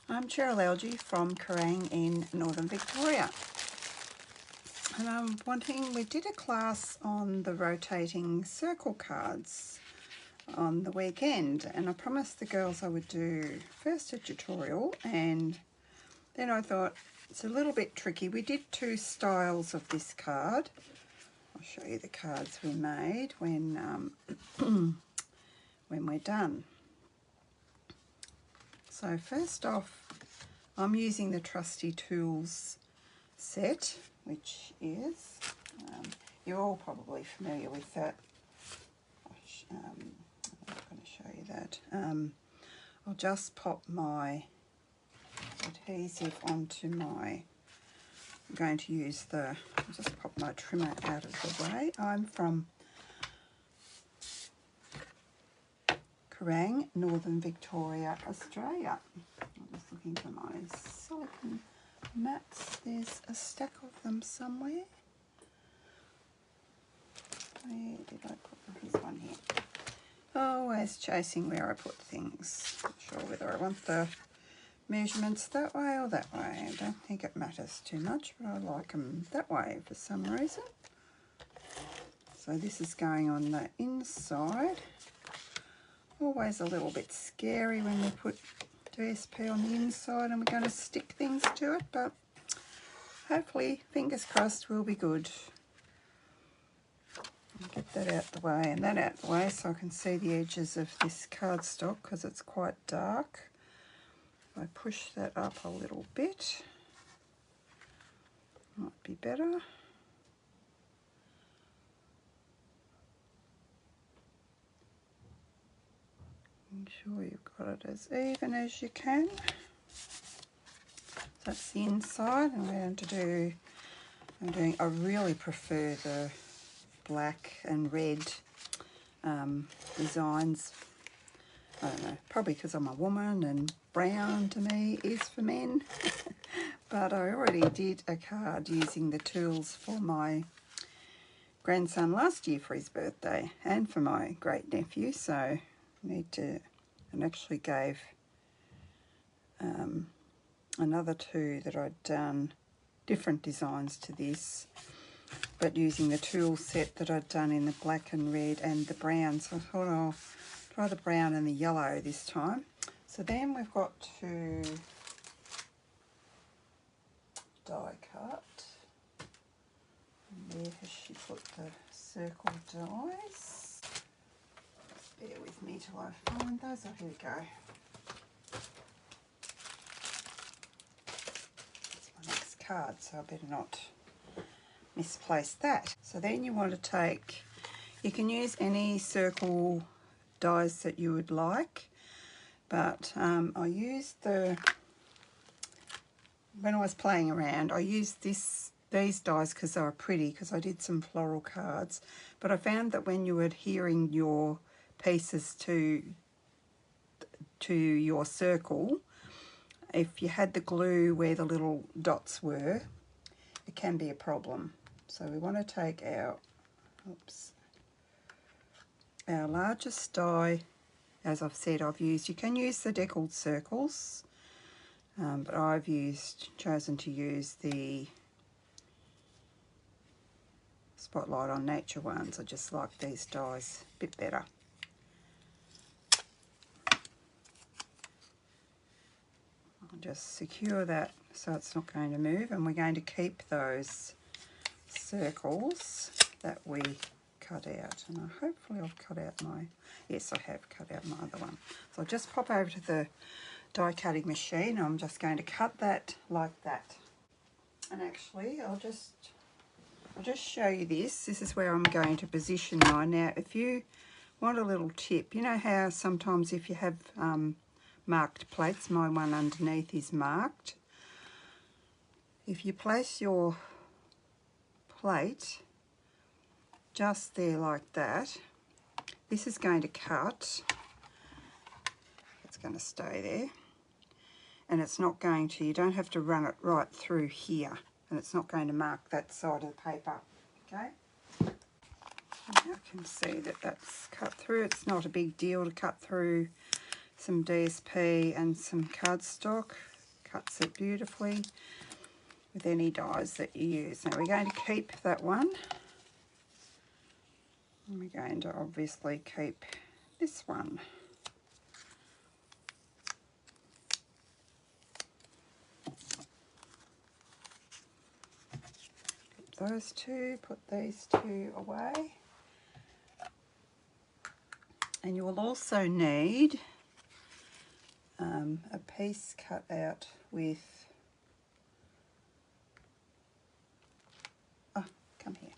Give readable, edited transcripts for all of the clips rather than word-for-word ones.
I'm Cheryl Algie from Kerrang in Northern Victoria, and we did a class on the rotating circle cards on the weekend, and I promised the girls I would do first a tutorial, and then I thought it's a little bit tricky. We did two styles of this card. I'll show you the cards we made when when we're done. So first off, I'm using the Trusty Tools set, which is, you're all probably familiar with that. I'm not going to show you that. I'll just pop my adhesive onto my, I'm going to use I'll just pop my trimmer out of the way. I'm from Kerrang, Northern Victoria, Australia. I'm just looking for my silicone mats. There's a stack of them somewhere. Where did I put them? Here's one here. Always chasing where I put things. Not sure whether I want the measurements that way or that way. I don't think it matters too much, but I like them that way for some reason. So this is going on the inside. Always a little bit scary when we put DSP on the inside and we're going to stick things to it, but hopefully, fingers crossed, we'll be good. I'll get that out the way and that out the way so I can see the edges of this cardstock because it's quite dark. If I push that up a little bit, might be better. Make sure you've got it as even as you can. That's the inside, and I really prefer the black and red designs. I don't know, probably because I'm a woman and brown to me is for men. But I already did a card using the tools for my grandson last year for his birthday and for my great nephew, so I need to, and actually gave another two that I'd done different designs to this, but using the tool set that I'd done in the black and red and the brown. So I thought I'll try the brown and the yellow this time. So then we've got to die cut. And where has she put the circle dies? Just bear with me till I find those. Oh, here we go. Card, so I better not misplace that. So then you want to take, you can use any circle dies that you would like, but I used when I was playing around, I used these dies because they were pretty, because I did some floral cards, but I found that when you were adhering your pieces to your circle, if you had the glue where the little dots were, it can be a problem. So we want to take our largest die. As I've said, you can use the deckled circles, but I've chosen to use the Spotlight on Nature ones. I just like these dies a bit better. Just secure that so it's not going to move, and we're going to keep those circles that we cut out. And hopefully I've cut out yes, I have cut out my other one. So I'll just pop over to the die cutting machine. I'm just going to cut that like that. And actually I'll just show you this. This is where I'm going to position mine. Now if you want a little tip, you know how sometimes if you have marked plates, my one underneath is marked. If you place your plate just there like that, this is going to cut. It's going to stay there, and it's not going to, you don't have to run it right through here, and it's not going to mark that side of the paper, okay? And you can see that that's cut through. It's not a big deal to cut through some DSP and some cardstock. cuts it beautifully with any dies that you use. Now we're going to keep that one. And we're going to obviously keep this one. Keep those two, put these two away. And you will also need a piece cut out with, oh, come here,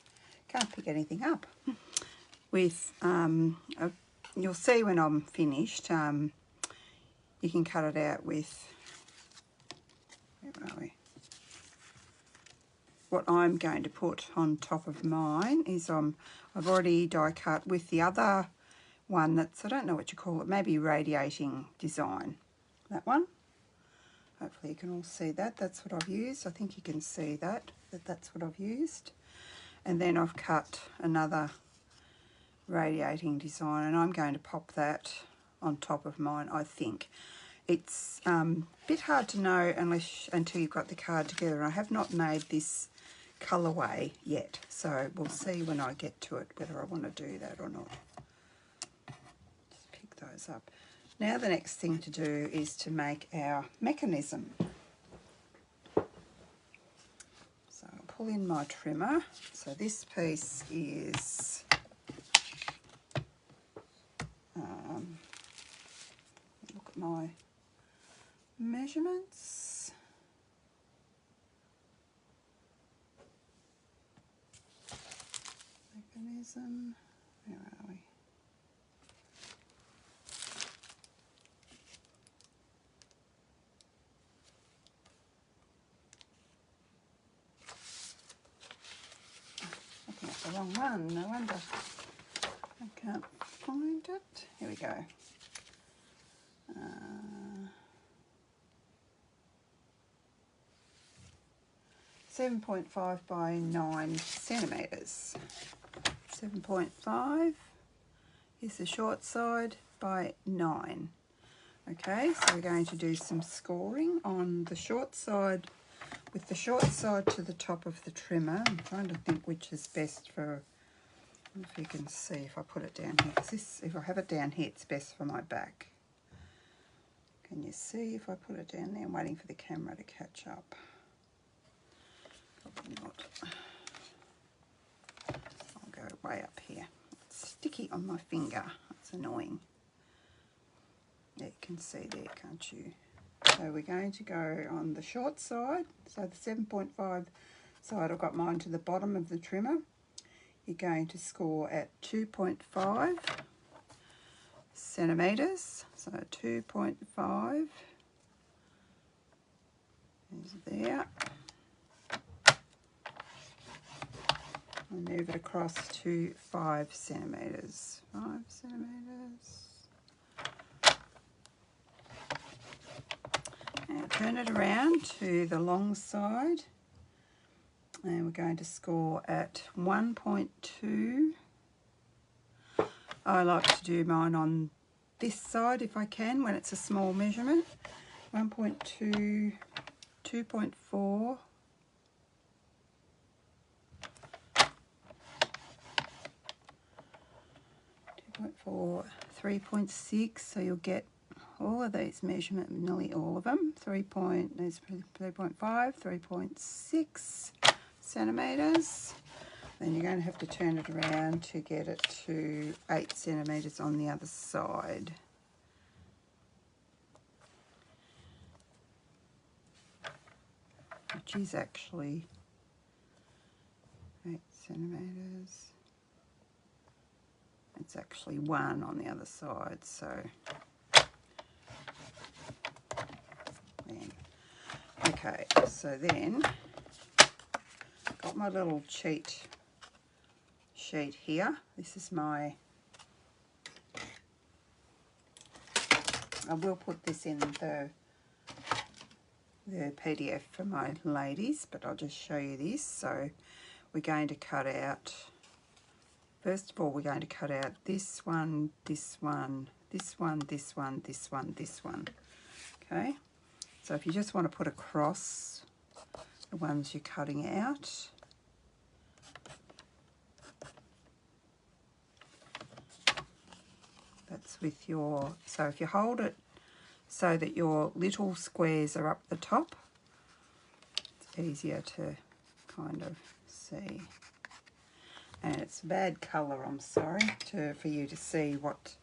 can't pick anything up, with, you'll see when I'm finished, you can cut it out with, where are we? What I'm going to put on top of mine is I've already die cut with the other one that's, I don't know what you call it, maybe radiating design. That one. Hopefully you can all see that. That's what I've used. I think you can see that's what I've used. And then I've cut another radiating design, and I'm going to pop that on top of mine, I think. It's a bit hard to know until you've got the card together. And I have not made this colourway yet, so we'll see when I get to it whether I want to do that or not. Just pick those up. Now the next thing to do is to make our mechanism. So I'll pull in my trimmer. So this piece is look at my measurements. Mechanism, where are we? Looking at the wrong one, no wonder. I can't find it. Here we go. 7.5 by 9 centimetres. 7.5 is the short side by 9. Okay, so we're going to do some scoring on the short side, with the short side to the top of the trimmer. I'm trying to think which is best for, if you can see if I put it down here, because if I have it down here, it's best for my back. Can you see if I put it down there? I'm waiting for the camera to catch up. Probably not. I'll go way up here. It's sticky on my finger. That's annoying. Yeah, you can see there, can't you? So we're going to go on the short side. So the 7.5 side, I've got mine to the bottom of the trimmer. You're going to score at 2.5 centimetres. So 2.5 is there. And move it across to 5 centimetres. 5 centimetres. Now turn it around to the long side, and we're going to score at 1.2. I like to do mine on this side if I can, when it's a small measurement. 1.2, 2.4. 2.4, 3.6, so you'll get all of these measurements, nearly all of them. 3.5, 3.6 centimetres. Then you're going to have to turn it around to get it to 8 centimetres on the other side. Which is actually 8 centimetres. It's actually 1 on the other side, so then, okay, so then got my little cheat sheet here. This is my, I will put this in the PDF for my ladies, but I'll just show you this. So we're going to cut out, first of all, we're going to cut out this one, this one, this one, this one, this one, this one. Okay, So if you just want to put across the ones you're cutting out, that's with your, so if you hold it so that your little squares are up the top, it's easier to kind of see. And it's a bad colour, I'm sorry, for you to see what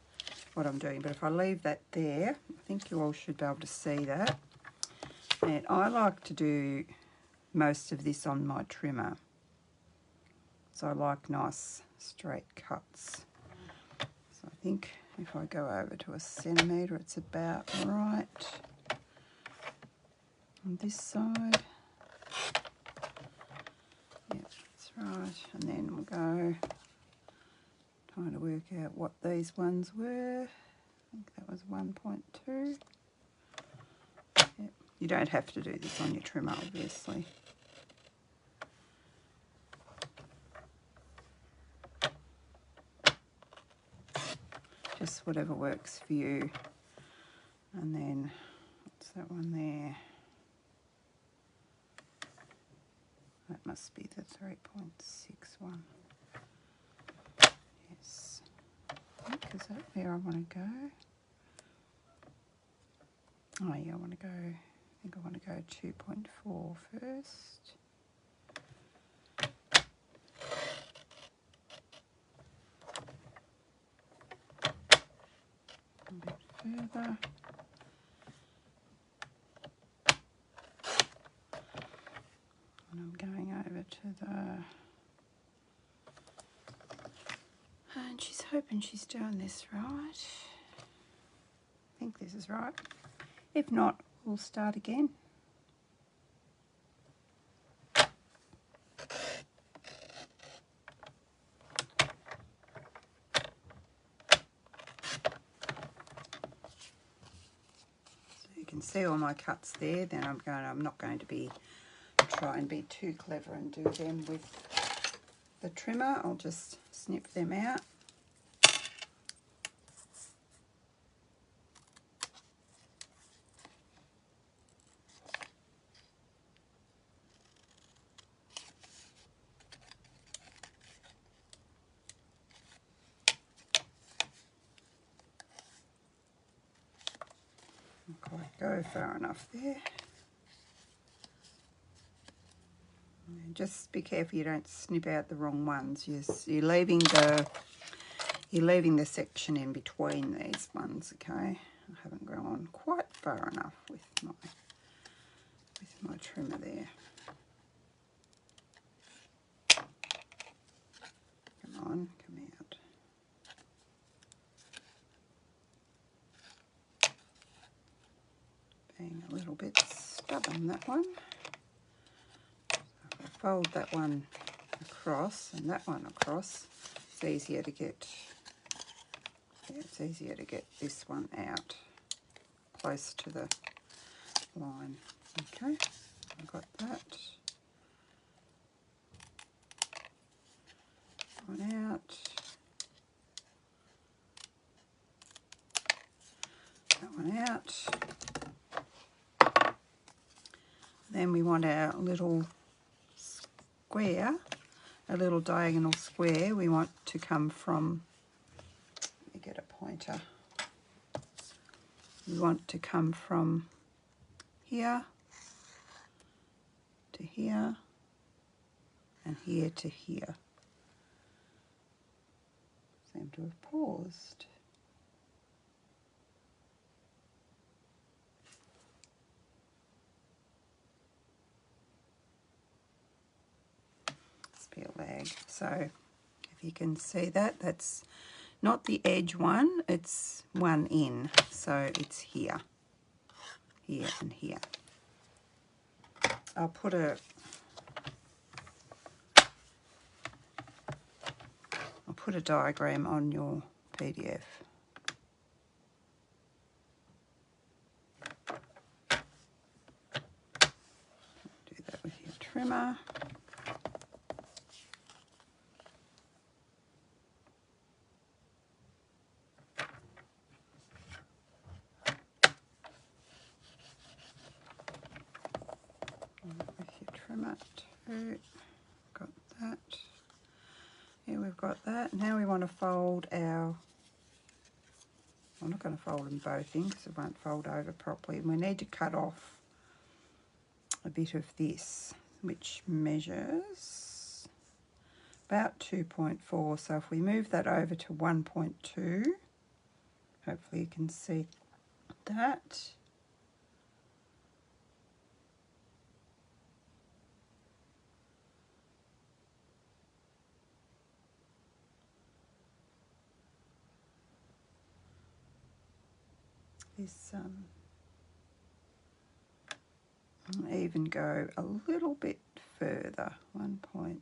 I'm doing. But if I leave that there, I think you all should be able to see that. And I like to do most of this on my trimmer. So I like nice straight cuts. So I think if I go over to 1 centimetre, it's about right on this side. Yep, that's right. And then we'll go trying to work out what these ones were. I think that was 1.2. Yep. You don't have to do this on your trimmer, obviously. Just whatever works for you. And then, what's that one there? That must be the 3.61. Yes. I think is that where I want to go? Oh yeah, I think I want to go 2.4 first. A bit further. And I'm going over to the... And she's hoping she's doing this right. I think this is right. If not, we'll start again. You can see all my cuts there. Then I'm not going to try and be too clever and do them with the trimmer. I'll just snip them out. Not quite go far enough there. And just be careful you don't snip out the wrong ones. You're leaving the section in between these ones, okay? I haven't gone quite far enough with my trimmer there. Come on, come out. Being a little bit stubborn, that one. If I fold that one across and that one across, it's easier to get this one out close to the line. Okay, I've got that. One out. That one out. Then we want our little square, a little diagonal square. We want to come from, let me get a pointer. We want to come from here to here and here to here. Seem to have paused. Must be a lag. So if you can see that, that's not the edge one, it's one in. So it's here, here and here. I'll put a diagram on your PDF. Do that with your trimmer. trimmer 2, got that. Here we've got that. Now we want to fold our, I'm not going to fold them both in because it won't fold over properly. And we need to cut off a bit of this, which measures about 2.4. So if we move that over to 1.2, hopefully you can see that. This even go a little bit further, 1.12,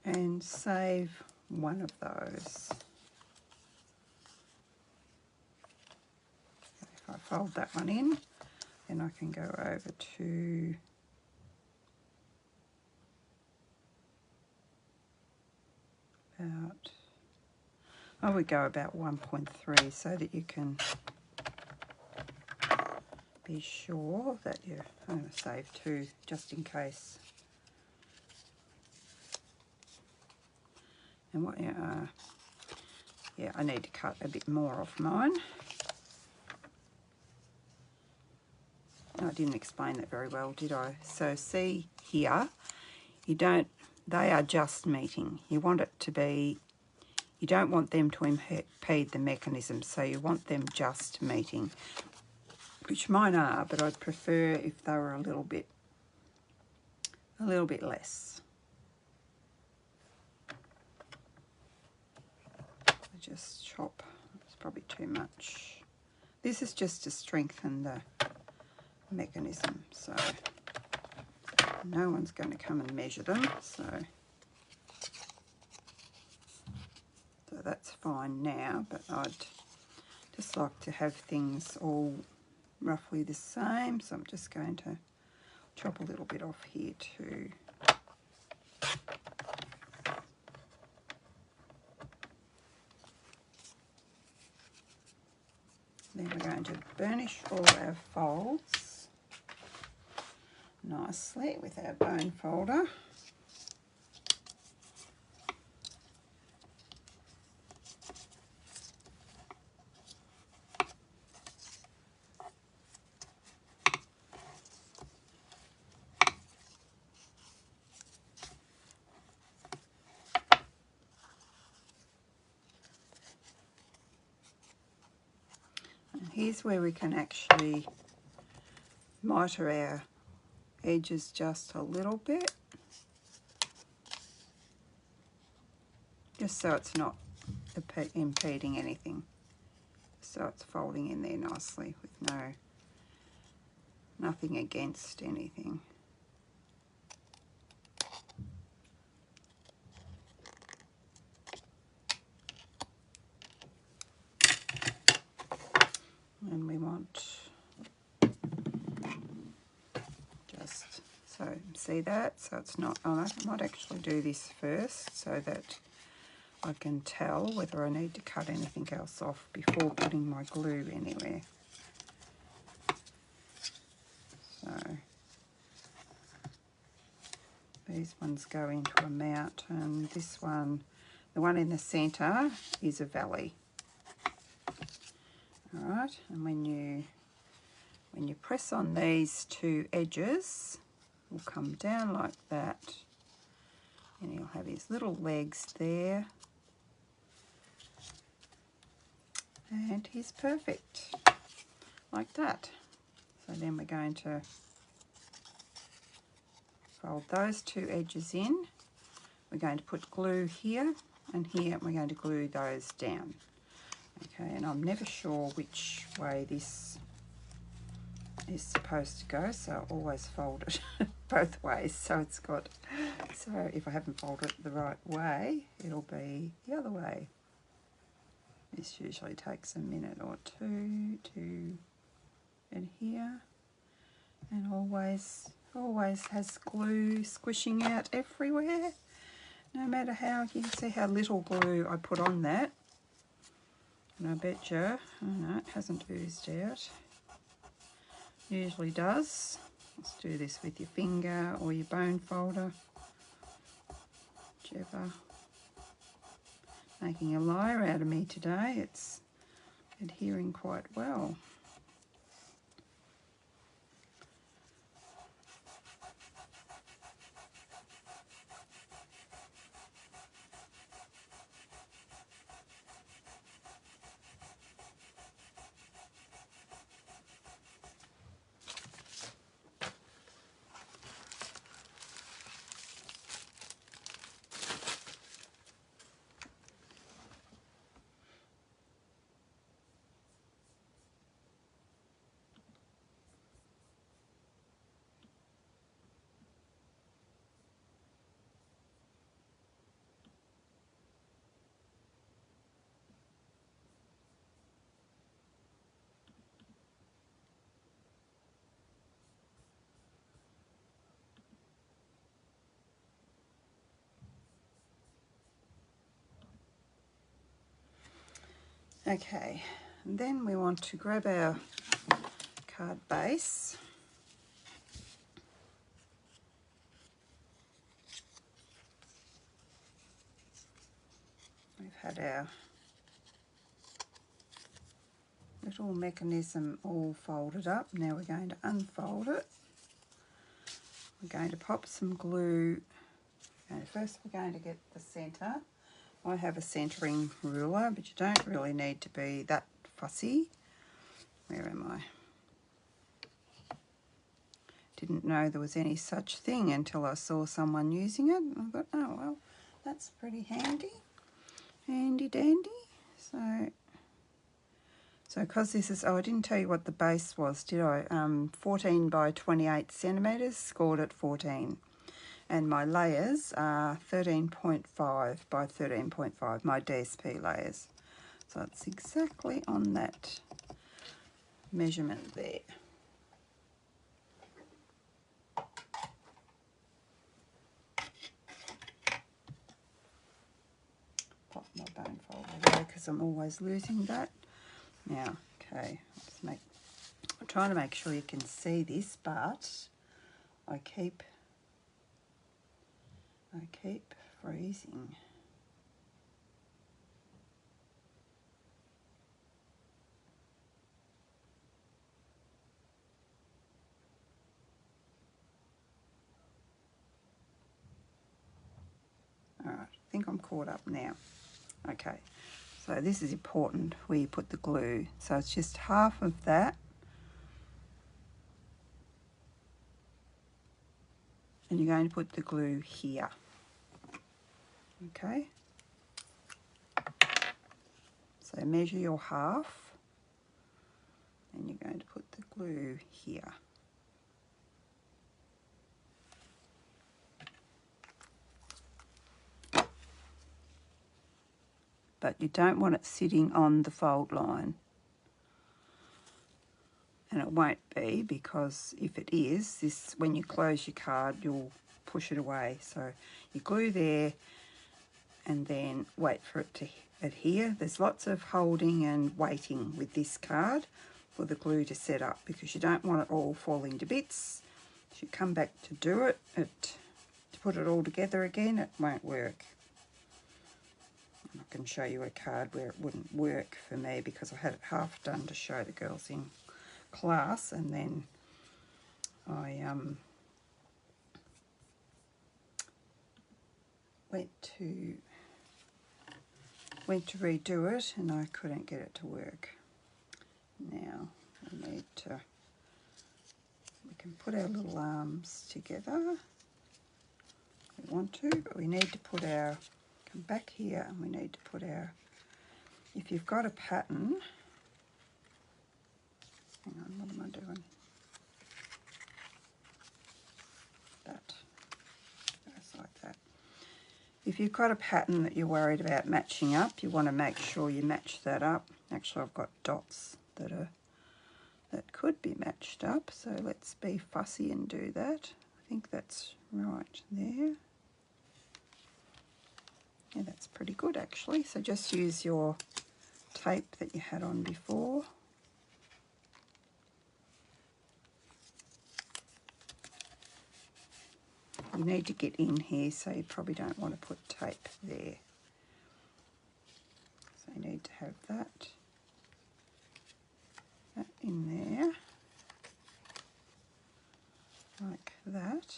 and save one of those. If I fold that one in, then I can go over to about, I would go about 1.3 so that you can be sure that you're, I'm going to save 2 just in case. And what, yeah, I need to cut a bit more off mine. I didn't explain that very well, did I? So see here, you don't, they are just meeting. You want it to be, you don't want them to impede the mechanism, so you want them just meeting, which mine are, but I'd prefer if they were a little bit less. I just chop, it's probably too much. This is just to strengthen the mechanism, so no one's going to come and measure them, so that's fine now, but I'd just like to have things all roughly the same, so I'm just going to chop a little bit off here too. Then we're going to burnish all our folds nicely with our bone folder. Here's where we can actually miter our edges just a little bit, just so it's not impeding anything, so it's folding in there nicely with nothing against anything. And we want just, so see that, so it's not, I might actually do this first so that I can tell whether I need to cut anything else off before putting my glue anywhere. So these ones go into a mount, and this one, the one in the centre, is a valley. Alright, and when you press on these 2 edges, it will come down like that, and you'll have his little legs there, and he's perfect, like that. So then we're going to fold those 2 edges in. We're going to put glue here and here, and we're going to glue those down. Okay, and I'm never sure which way this is supposed to go, so I always fold it both ways. So it's got, so if I haven't folded it the right way, it'll be the other way. This usually takes a minute or 2 to, and here, and always has glue squishing out everywhere, no matter how. You can see how little glue I put on that. And I bet you, oh no, it hasn't oozed out. usually does. Let's do this with your finger or your bone folder, whichever. Making a liar out of me today. It's adhering quite well. Okay, and then we want to grab our card base. We've had our little mechanism all folded up. Now we're going to unfold it. We're going to pop some glue. And first we're going to get the centre. I have a centering ruler, but you don't really need to be that fussy. Where am I? Didn't know there was any such thing until I saw someone using it. I thought, oh well, that's pretty handy. Handy dandy. So because this is, oh, I didn't tell you what the base was, did I? 14 by 28 centimetres, scored at 14. And my layers are 13.5 by 13.5, my DSP layers. So it's exactly on that measurement there. Pop my bone folder there because I'm always losing that. Now, okay, I'm trying to make sure you can see this, but I keep freezing. All right, I think I'm caught up now. Okay, so this is important where you put the glue. So it's just half of that. And you're going to put the glue here. Okay. So measure your half. And you're going to put the glue here. But you don't want it sitting on the fold line. And it won't be, because if it is, this, when you close your card, you'll push it away. So you glue there and then wait for it to adhere. There's lots of holding and waiting with this card for the glue to set up, because you don't want it all falling to bits. If you come back to do it, to put it all together again, it won't work. I can show you a card where it wouldn't work for me, because I had it half done to show the girls in class, and then I went to redo it and I couldn't get it to work. Now we can put our little arms together if we want to, but we need to put our, come back here, and we need to put our, if you've got a pattern, hang on, what am I doing? That goes like that. If you've got a pattern that you're worried about matching up, you want to make sure you match that up. Actually, I've got dots that could be matched up, so let's be fussy and do that. I think that's right there. Yeah, that's pretty good actually. So just use your tape that you had on before. you need to get in here, so you probably don't want to put tape there. So you need to have that in there, like that.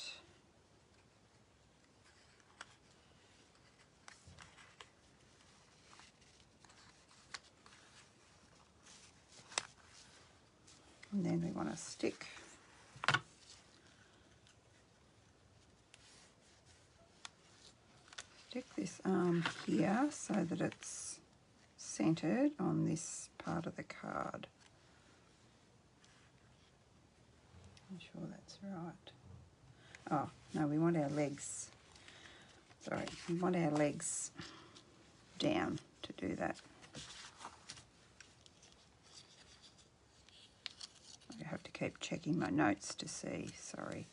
And then we want to stick this arm here so that it's centered on this part of the card. I'm sure that's right. Oh, no, we want our legs. Sorry, we want our legs down to do that. I have to keep checking my notes to see, sorry.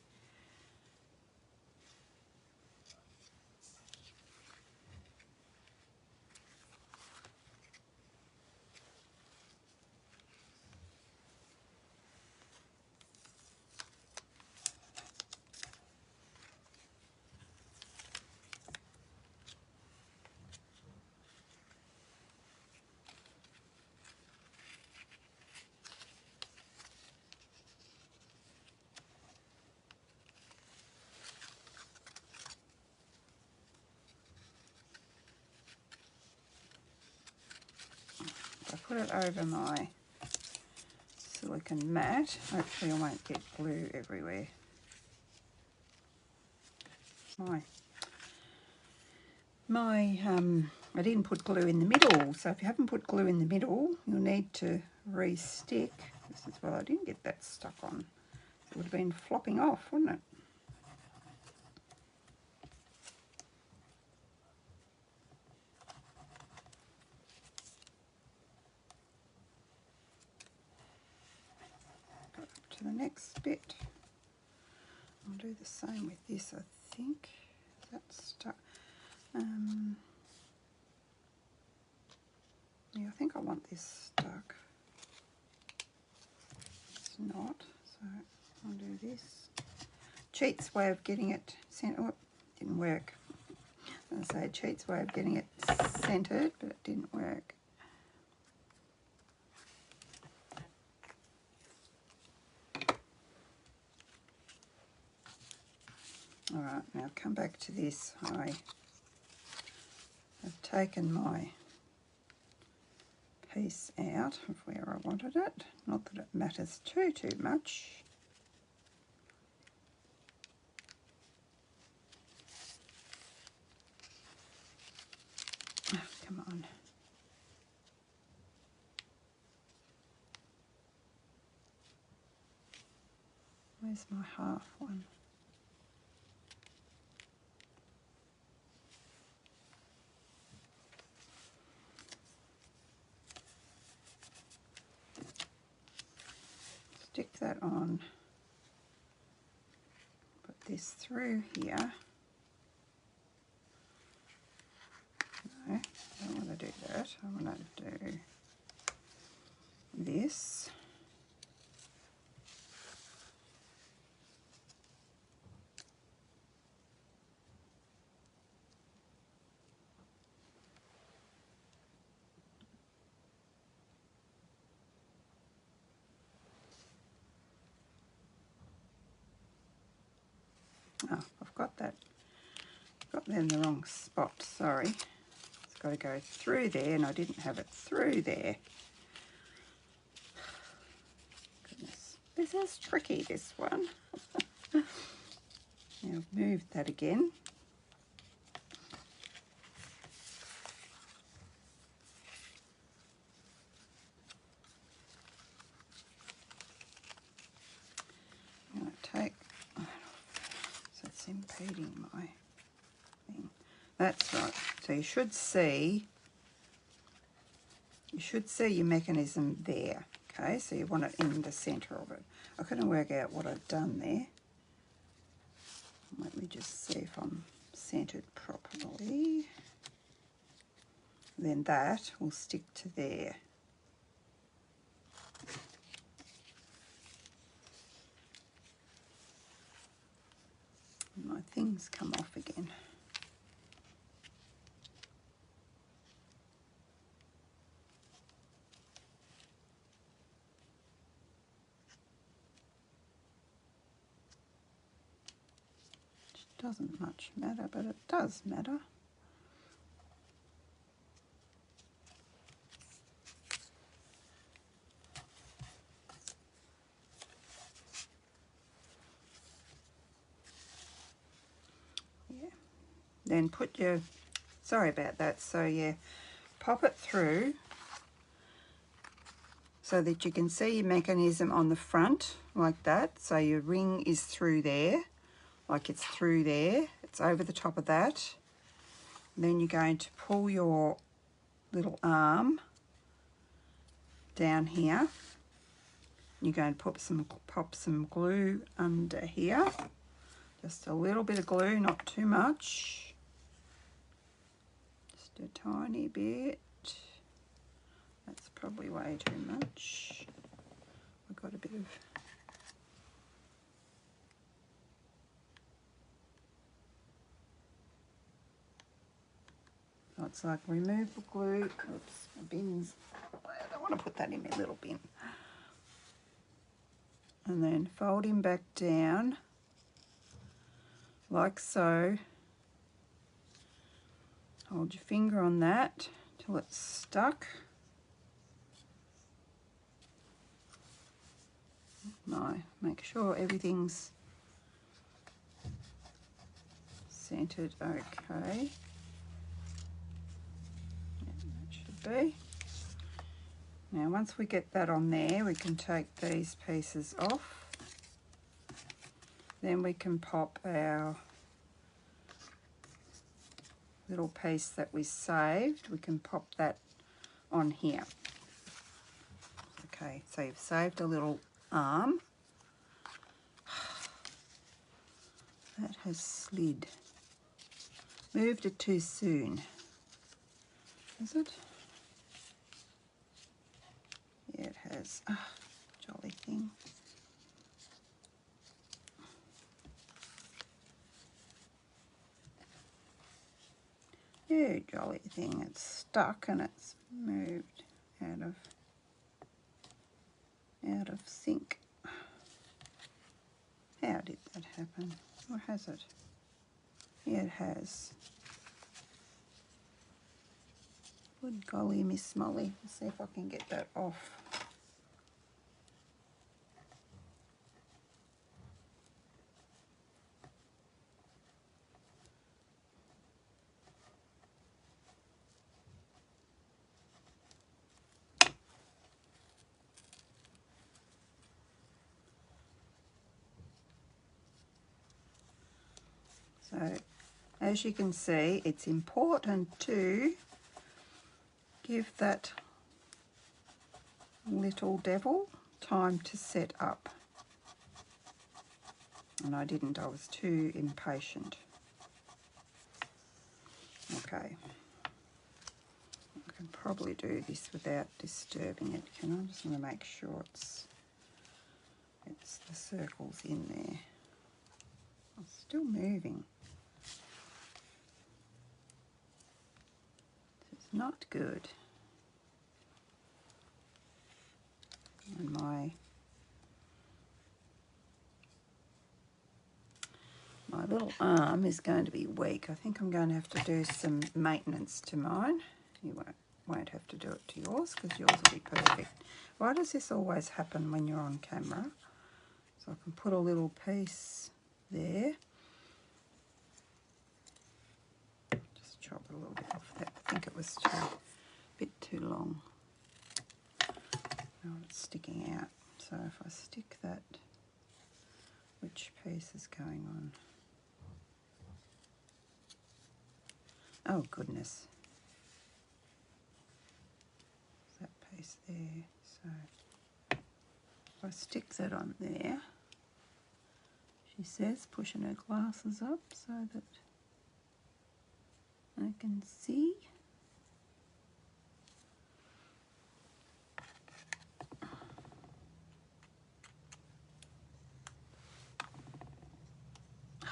I put it over my silicone mat. Hopefully I won't get glue everywhere. I didn't put glue in the middle, so if you haven't put glue in the middle, you'll need to re-stick. This is well, I didn't get that stuck on. It would have been flopping off, wouldn't it? Got up to the next bit. I'll do the same with this, I think. Is that stuck? Yeah, I think I want this stuck. It's not, so I'll do this. Cheat's way of getting it centered. Oh, didn't work. I was going to say cheat's way of getting it centered, but it didn't work. Alright, now come back to this. I have taken my piece out of where I wanted it. Not that it matters too much. Oh, come on. Where's my half one? Stick that on. Put this through here. No, I don't want to do that. I want to do this. Oh, I've got that. Got that in the wrong spot, sorry. It's got to go through there, and I didn't have it through there. Goodness, this is tricky, this one. Now I've moved that again. I'm going to take, so it's impeding my thing. That's right. So you should see your mechanism there. Okay, so you want it in the centre of it. I couldn't work out what I've done there. Let me just see if I'm centred properly. Then that will stick to there. And I things come off again. Which doesn't much matter, but it does matter. Then put your, sorry about that, so yeah, pop it through so that you can see your mechanism on the front like that. So your ring is through there, like it's through there, it's over the top of that. Then you're going to pull your little arm down here. You're going to pop some glue under here, just a little bit of glue, not too much. A tiny bit. That's probably way too much. I've got a bit of so it's like removable glue. Oops, my bins. I don't want to put that in my little bin. And then fold him back down like so. Hold your finger on that till it's stuck. Make sure everything's centered okay. Yeah, that should be. Now once we get that on there, we can take these pieces off. Then we can pop our little piece that we saved, we can pop that on here. Okay, so you've saved a little arm. That has slid. Moved it too soon. Is it? Yeah, it has. Ah, jolly thing. Yeah, jolly thing. It's stuck and it's moved out of sync. How did that happen? Or has it? Yeah, it has. Good golly, Miss Molly. Let's see if I can get that off. So, as you can see, it's important to give that little devil time to set up. And I didn't, I was too impatient. Okay. I can probably do this without disturbing it, can I? Just want to make sure it's the circles in there. It's still moving. It's not good. And my little arm is going to be weak. I think I'm going to have to do some maintenance to mine. You won't have to do it to yours because yours will be perfect. Why does this always happen when you're on camera? So I can put a little piece there. Just chop a little bit off that. I think it was a bit too long. Now it's sticking out. So if I stick that, which piece is going on? Oh goodness. That piece there. So if I stick that on there, she says, pushing her glasses up so that I can see.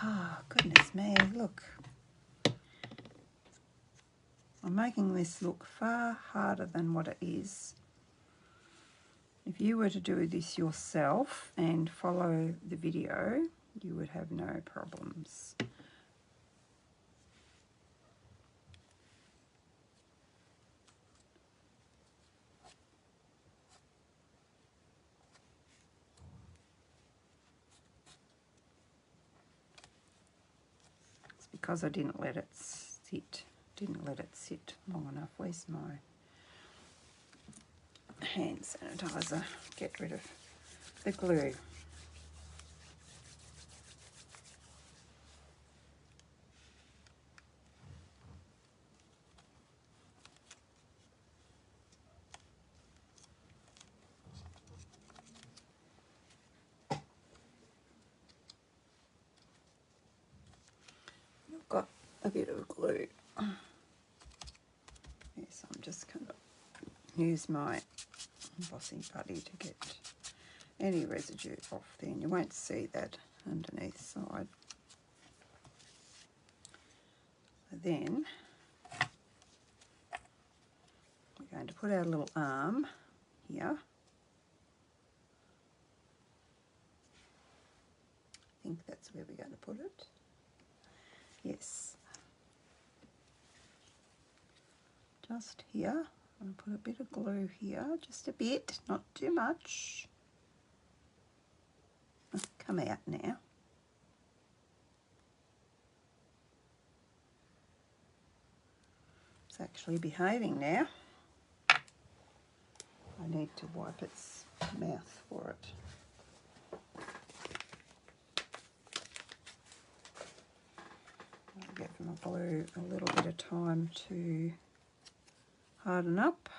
Oh, goodness me, look. I'm making this look far harder than what it is. If you were to do this yourself and follow the video, you would have no problems. It's because I didn't let it sit long enough. Where's my hand sanitizer? Get rid of the glue. I've got a bit of glue. Yes, I'm just going to use my embossing putty to get any residue off there, and you won't see that underneath side. Then we're going to put our little arm here. I think that's where we're going to put it. Yes. Just here. I'm going to put a bit of glue here, just a bit, not too much. Come out now. It's actually behaving now. I need to wipe its mouth for it. I'll give my glue a little bit of time to harden up.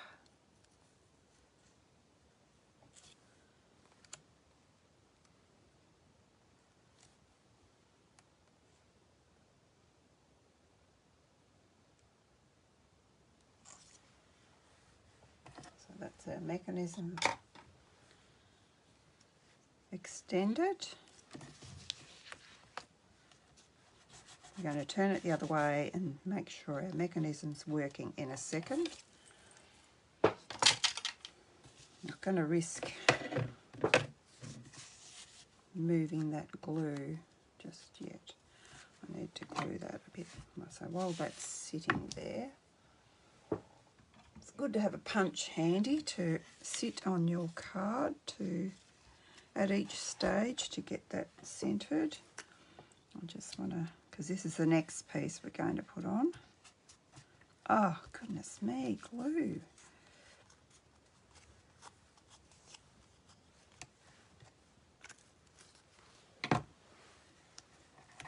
So that's our mechanism extended. We're going to turn it the other way and make sure our mechanism's working in a second. I'm not going to risk moving that glue just yet. I need to glue that a bit. So while that's sitting there, it's good to have a punch handy to sit on your card to at each stage to get that centered. I just want to, because this is the next piece we're going to put on. Oh, goodness me, glue.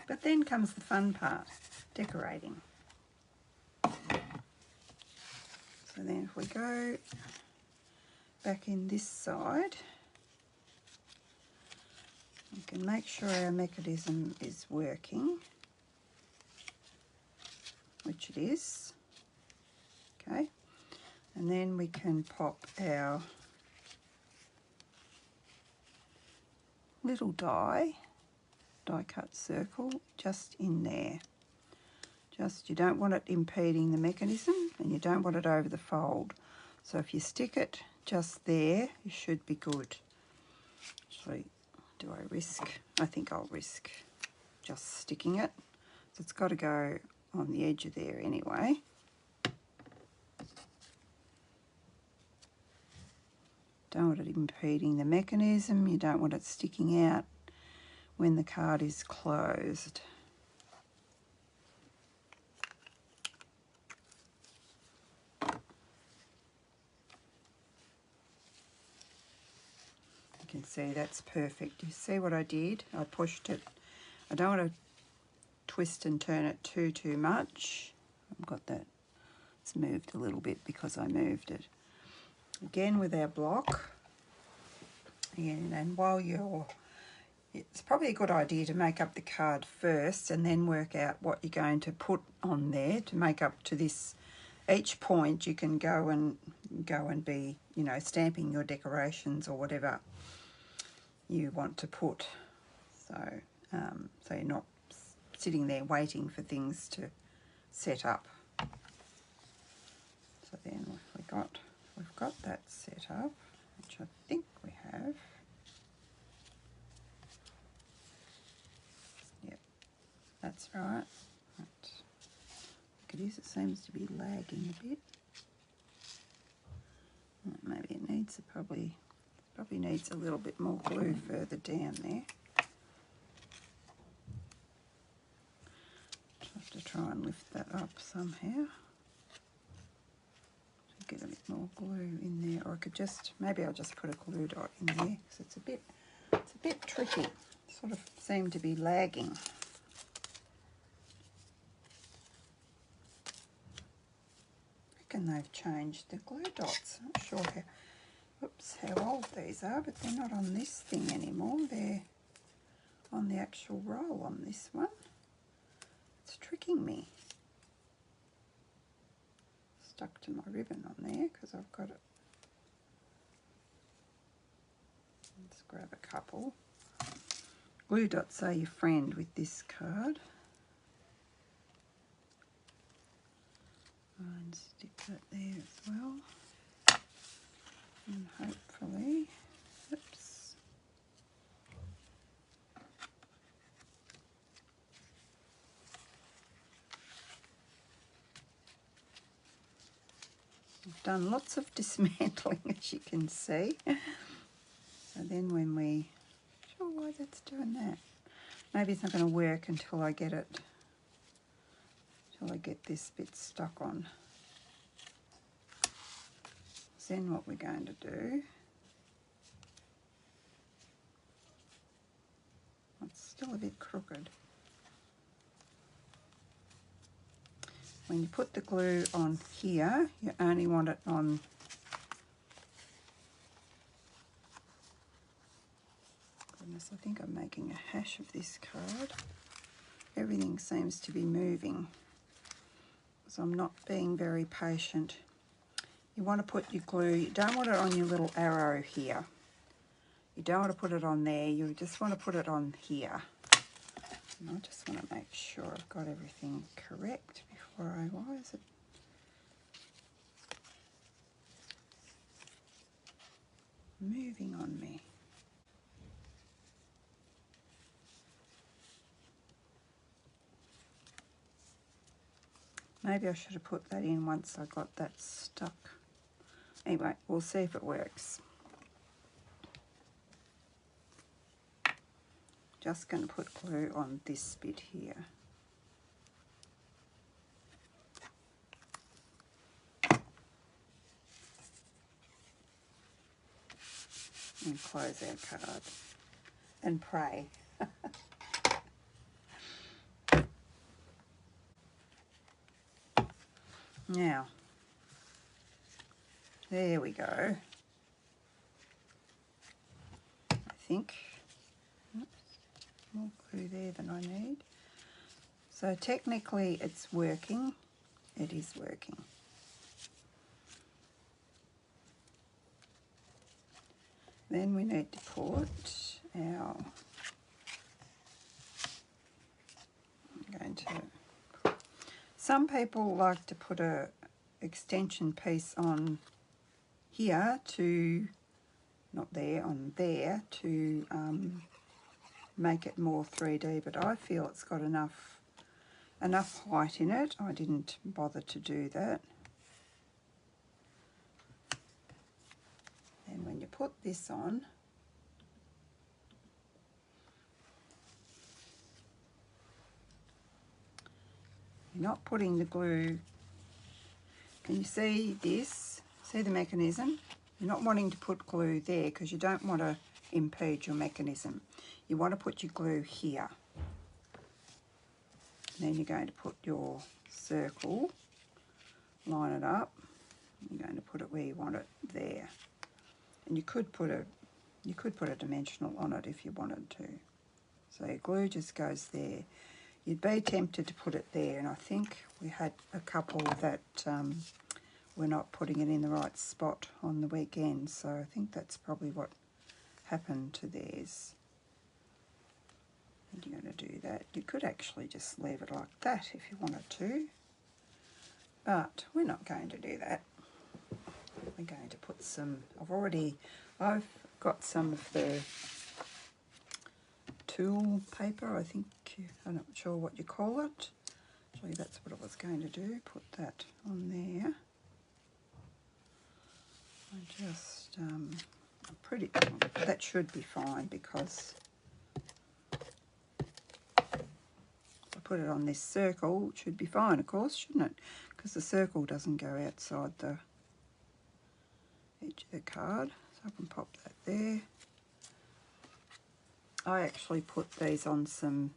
But then comes the fun part, decorating. So then if we go back in this side, we can make sure our mechanism is working, which it is. Okay, and then we can pop our little die cut circle just in there. Just, you don't want it impeding the mechanism and you don't want it over the fold. So if you stick it just there, you should be good. Actually, do I risk? I think I'll risk just sticking it. So it's got to go on the edge of there anyway. Don't want it impeding the mechanism. You don't want it sticking out when the card is closed. You can see that's perfect. You see what I did? I pushed it. I don't want to twist and turn it too much. I've got that. It's moved a little bit because I moved it. Again with our block. And while you're, it's probably a good idea to make up the card first and then work out what you're going to put on there to make up to this. Each point you can go and be, you know, stamping your decorations or whatever you want to put. So so you're not sitting there waiting for things to set up. So then we've got that set up, which I think we have. Yep, that's right. It is. It seems to be lagging a bit. Maybe it needs probably needs a little bit more glue further down there. Just have to try and lift that up somehow to get a bit more glue in there. Or I could just, maybe I'll just put a glue dot in there because it's a bit tricky. Sort of seem to be lagging. I reckon they've changed the glue dots. Not sure how old these are, but they're not on this thing anymore. They're on the actual roll on this one. It's tricking me. Stuck to my ribbon on there because I've got it. Let's grab a couple. Glue dots are your friend with this card. And stick that there as well. And hopefully, oops. I've done lots of dismantling, as you can see. So then when we, not sure why that's doing that. Maybe it's not going to work until I get it, until I get this bit stuck on. Then what we're going to do, it's still a bit crooked. When you put the glue on here, you only want it on goodness, I think I'm making a hash of this card. Everything seems to be moving, so I'm not being very patient. You want to put your glue, you don't want it on your little arrow here. You don't want to put it on there, you just want to put it on here. And I just want to make sure I've got everything correct before why is it? Moving on me. Maybe I should have put that in once I got that stuck. Anyway, we'll see if it works. Just going to put glue on this bit here. And close our card. And pray. Now, there we go. I think. Oops, more glue there than I need. So technically it's working. It is working. Then we need to put our, I'm going to, some people like to put a extension piece on here to, not there, on there to make it more 3D, but I feel it's got enough height in it. I didn't bother to do that. And when you put this on, you're not putting the glue. Can you see this? See the mechanism? You're not wanting to put glue there because you don't want to impede your mechanism. You want to put your glue here. And then you're going to put your circle, line it up. You're going to put it where you want it there. And you could put a dimensional on it if you wanted to. So your glue just goes there. You'd be tempted to put it there, and I think we had a couple that were not putting it in the right spot on the weekend, so I think that's probably what happened to theirs. And you're going to do that. You could actually just leave it like that if you wanted to, but we're not going to do that. We're going to put some, I've got some of the tool paper, I think, I'm not sure what you call it. Actually, that's what I was going to do, put that on there. I just, that should be fine because if I put it on this circle, it should be fine, of course, shouldn't it? Because the circle doesn't go outside the edge of the card. So I can pop that there. I actually put these on some,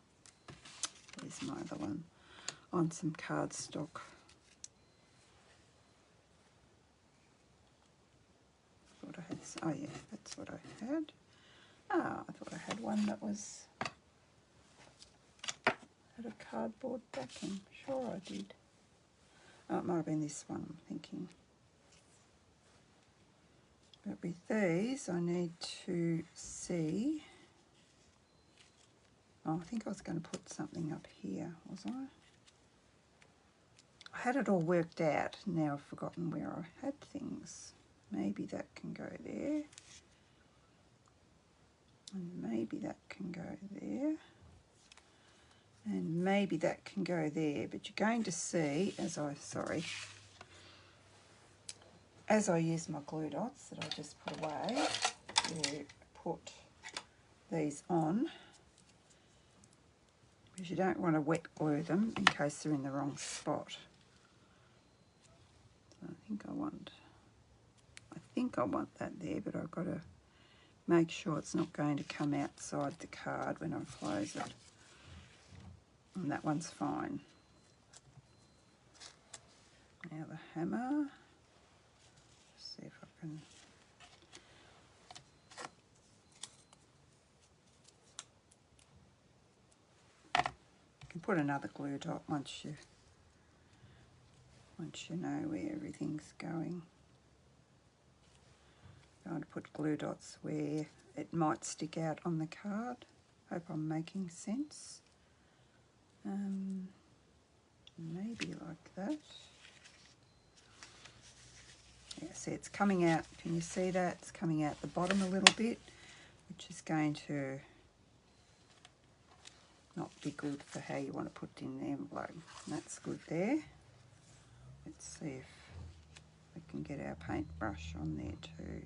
where's my other one, on some cardstock. Thought I had, oh yeah, that's what I had. Ah, I thought I had one that was, had a cardboard backing. Sure I did. Oh, it might have been this one I'm thinking. But with these, I need to see. Oh, I think I was going to put something up here, was I? I had it all worked out. Now I've forgotten where I had things. Maybe that can go there. And maybe that can go there. And maybe that can go there. But you're going to see, as I use my glue dots that I just put away, to put these on. Because you don't want to wet glue them in case they're in the wrong spot. So I think I want that there, but I've got to make sure it's not going to come outside the card when I close it. And that one's fine. Now the hammer. Let's see if I can. You can put another glue dot once you know where everything's going. I'm going to put glue dots where it might stick out on the card. Hope I'm making sense. Maybe like that. Yeah, see it's coming out. Can you see that? It's coming out the bottom a little bit, which is going to not be good for how you want to put it in the envelope. And that's good there. Let's see if we can get our paintbrush on there too.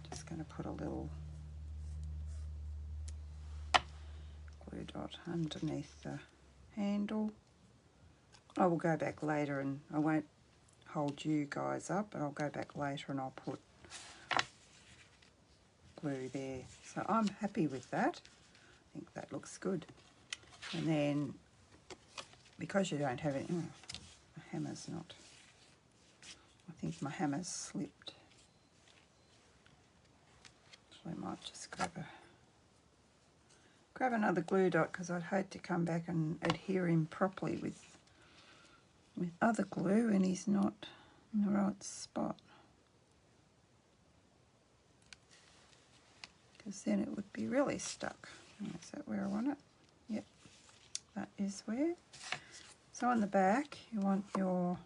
Just going to put a little glue dot underneath the handle. I will go back later and I won't hold you guys up, but I'll go back later and I'll put glue there. So I'm happy with that. I think that looks good. And then, because you don't have it, my hammer's not, I think my hammer's slipped. So I might just grab another glue dot because I'd hate to come back and adhere him properly with other glue and he's not in the right spot. Because then it would be really stuck. Is that where I want it? Yep, that is where. So on the back you want your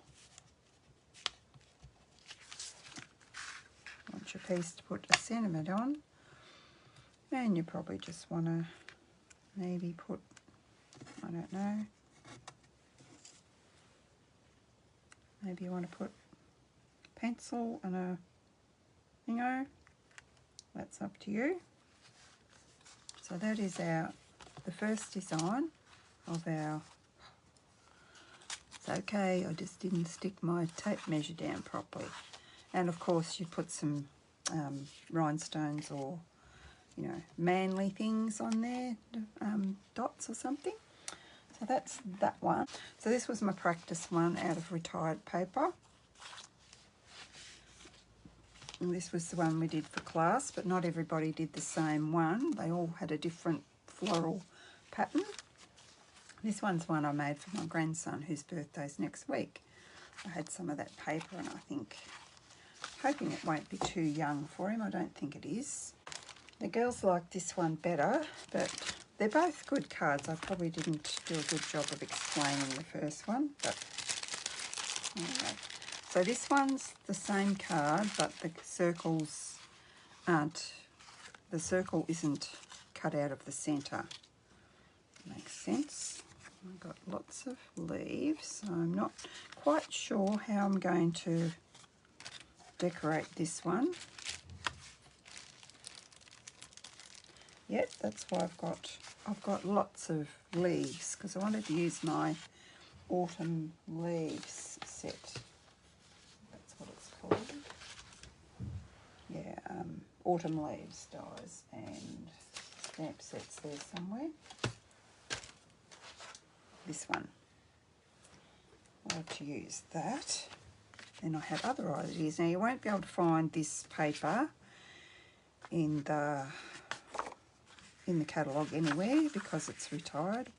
piece to put a sentiment on, and you probably just want to maybe put, I don't know, maybe you want to put pencil and a thingo. That's up to you. So that is the first design of our, it's okay, I just didn't stick my tape measure down properly. And of course you put some rhinestones or, you know, manly things on there, dots or something. So that's that one. So this was my practice one out of retired paper. And this was the one we did for class, but not everybody did the same one. They all had a different floral pattern. This one's one I made for my grandson, whose birthday's next week. I had some of that paper and I think, hoping it won't be too young for him. I don't think it is. The girls like this one better, but they're both good cards. I probably didn't do a good job of explaining the first one, but anyway. So this one's the same card, but the circles aren't, the circle isn't cut out of the centre. Makes sense. I've got lots of leaves, so I'm not quite sure how I'm going to decorate this one. Yep, that's why I've got lots of leaves, because I wanted to use my autumn leaves set. That's what it's called. Yeah, autumn leaves dies and stamp sets there somewhere. This one. I like to use that. Then I had other ideas. Now you won't be able to find this paper in the catalogue anywhere because it's retired,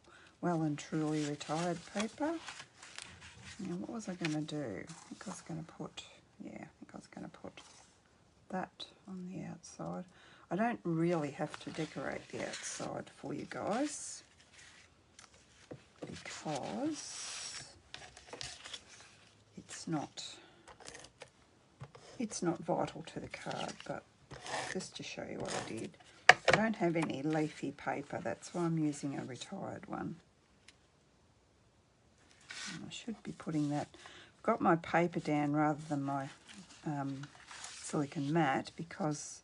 well and truly retired paper. Now what was I going to do? I think I was going to put, that on the outside. I don't really have to decorate the outside for you guys because it's not vital to the card, but just to show you what I did. I don't have any leafy paper, that's why I'm using a retired one. And I should be putting that, I've got my paper down rather than my silicone mat because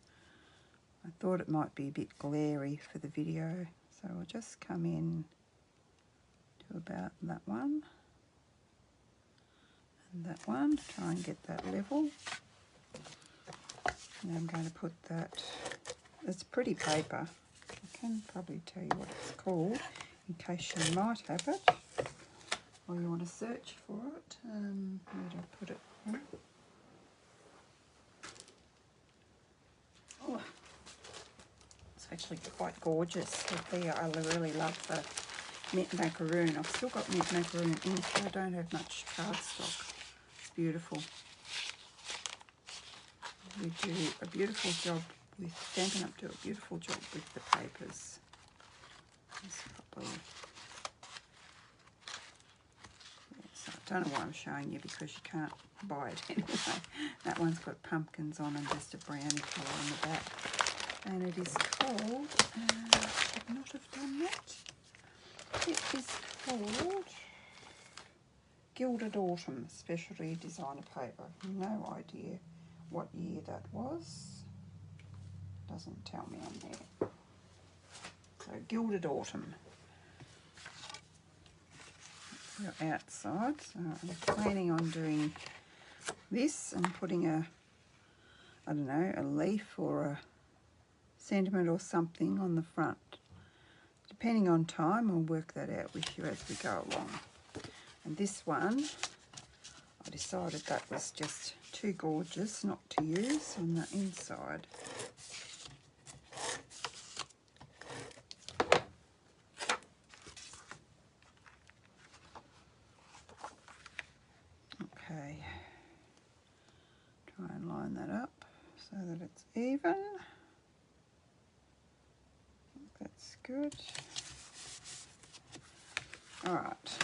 I thought it might be a bit glary for the video. So I'll just come in to about that one and that one, try and get that level. And I'm going to put that, it's pretty paper. I can probably tell you what it's called in case you might have it or you want to search for it. Where did I put it? Oh, it's actually quite gorgeous. I really love the mint macaroon. I've still got mint macaroon ink, but I don't have much cardstock. It's beautiful. We do a beautiful job with Stampin' Up! Do a beautiful job with the papers. Yes, I don't know why I'm showing you because you can't buy it anyway. That one's got pumpkins on and just a brownie colour on the back. And it is called, I should not have done that. It is called Gilded Autumn Specialty Designer Paper. No idea what year that was. Doesn't tell me on there. So Gilded Autumn. Your outside. So I'm planning on doing this and putting a, I don't know, a leaf or a sentiment or something on the front. Depending on time, I'll work that out with you as we go along. And this one, I decided that was just too gorgeous not to use on the inside. Okay, try and line that up so that it's even. That's good. Alright,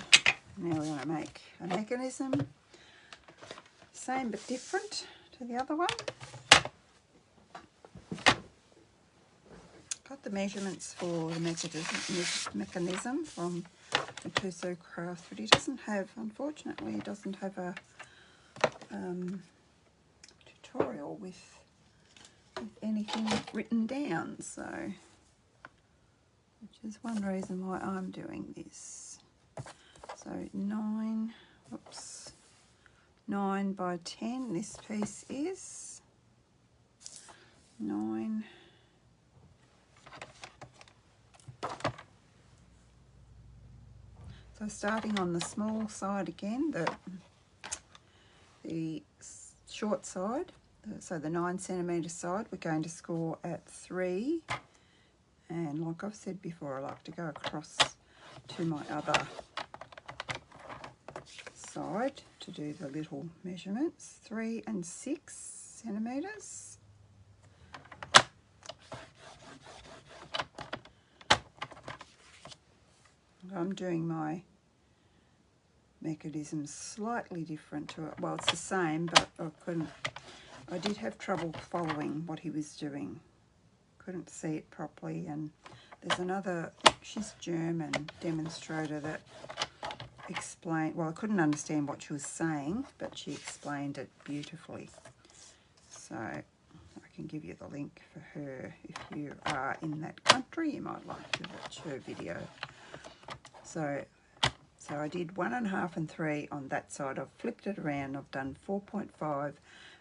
now we're going to make a mechanism. Same but different to the other one. Got the measurements for the mechanism from Matuso Craft, but he doesn't have, unfortunately, he doesn't have a tutorial with anything written down, so, which is one reason why I'm doing this. So 9 by 10 this piece is. 9. So starting on the small side again, the short side, so the 9 centimetre side, we're going to score at 3. And like I've said before, I like to go across to my other side to do the little measurements. 3 and 6 centimetres. . 3 I'm doing my mechanism slightly different to it. Well, it's the same, but I did have trouble following what he was doing. Couldn't see it properly, and there's another, she's German, demonstrator that explained, well, I couldn't understand what she was saying, but she explained it beautifully. So I can give you the link for her. If you are in that country, you might like to watch her video. So I did 1.5 and 3 on that side. I've flipped it around. I've done 4.5,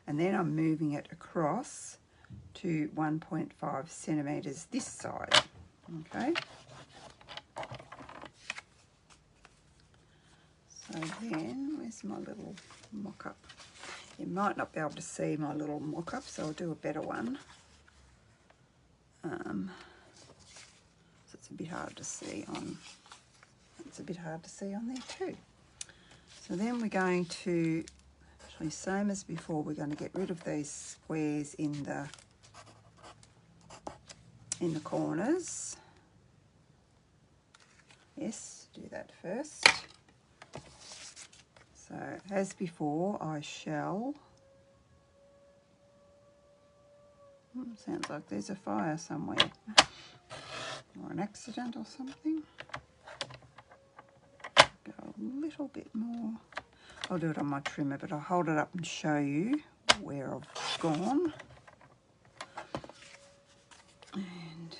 and then I'm moving it across to 1.5 centimetres this side. Okay. So then, where's my little mock-up? You might not be able to see my little mock-up, so I'll do a better one. So it's a bit hard to see on. It's a bit hard to see on there too. So then we're going to, actually same as before, we're going to get rid of these squares in the corners. Yes, do that first. So as before, I shall. Sounds like there's a fire somewhere, or an accident or something. Go a little bit more. I'll do it on my trimmer, but I'll hold it up and show you where I've gone. And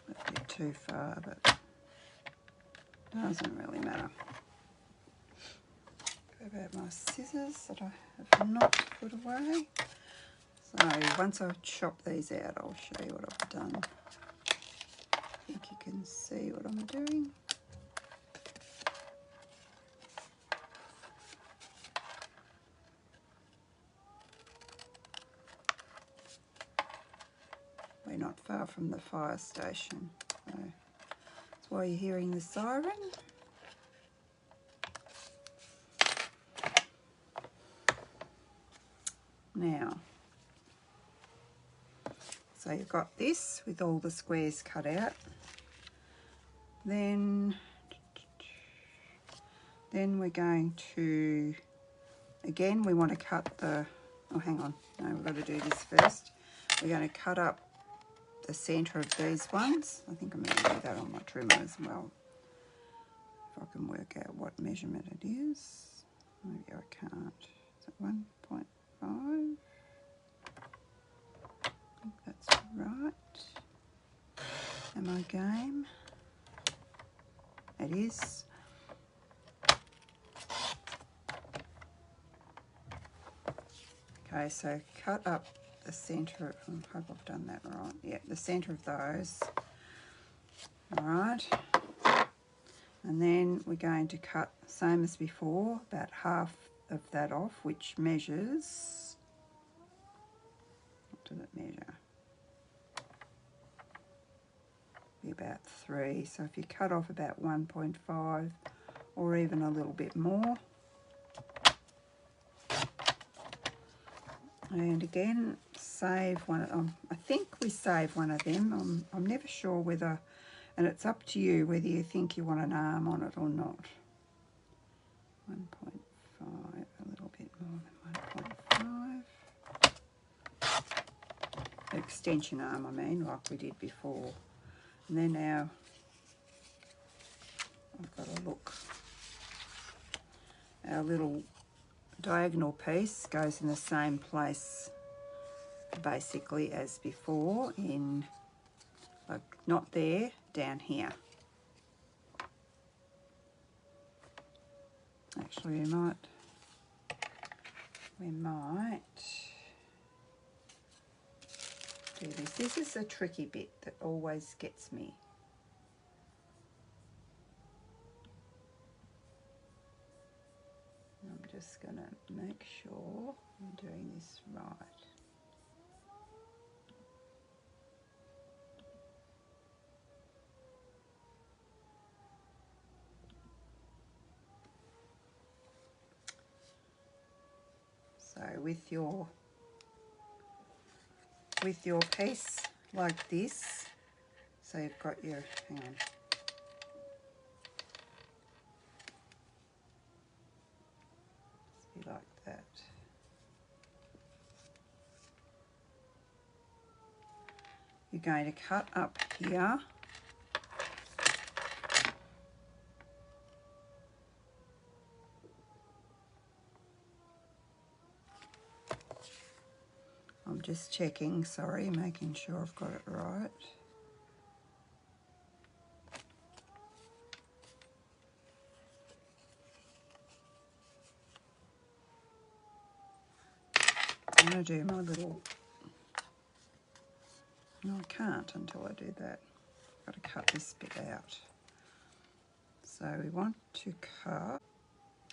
a bit too far, but doesn't really matter. Go about my scissors that I have not put away. So once I've chopped these out, I'll show you what I've done. I think you can see what I'm doing. We're not far from the fire station, so that's why you're hearing the siren. Now, so you've got this with all the squares cut out. Then we're going to, again, we want to cut the, oh hang on, no, we've got to do this first. We're going to cut up the centre of these ones. I think I'm going to do that on my trimmer as well, if I can work out what measurement it is. Maybe I can't. Is it 1.5? I think that's right. Am I game? It is. Okay, so cut up the centre. I hope I've done that right. Yeah, the centre of those. All right. And then we're going to cut, same as before, about half of that off, which measures, what does it measure? Be about 3. So if you cut off about 1.5 or even a little bit more. And again, save one. I think we save one of them. I'm never sure whether, and it's up to you whether you think you want an arm on it or not. 1.5, a little bit more than 1.5. Extension arm, I mean, like we did before. And then now I've got to look. Our little diagonal piece goes in the same place basically as before, in, like, not there, down here. Actually, we might do this. This is a tricky bit that always gets me. I'm just going to make sure I'm doing this right. with your piece like this, so you've got your, hang on, be like that. You're going to cut up here. I'm just checking, sorry, making sure I've got it right. I'm going to do my little, no I can't until I do that. I've got to cut this bit out. So we want to cut,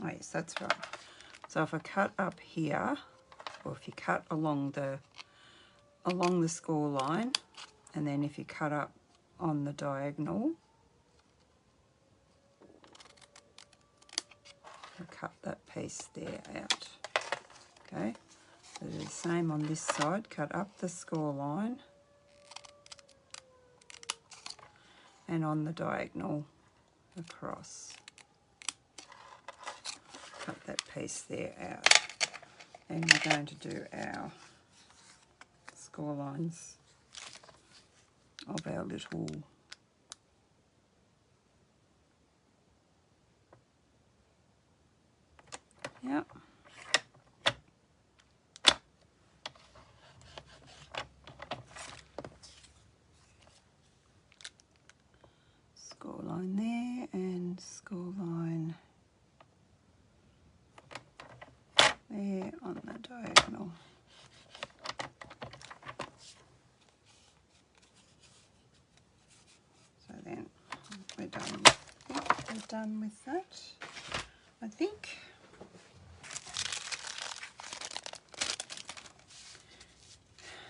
oh yes, that's right. So if I cut up here, or if you cut along the score line, and then if you cut up on the diagonal, I'll cut that piece there out. Okay, so do the same on this side, cut up the score line, and on the diagonal across. Cut that piece there out. And we're going to do our score lines of our little yep. Score line there and score line there on the diagonal. So then we're done. We're done with that, I think.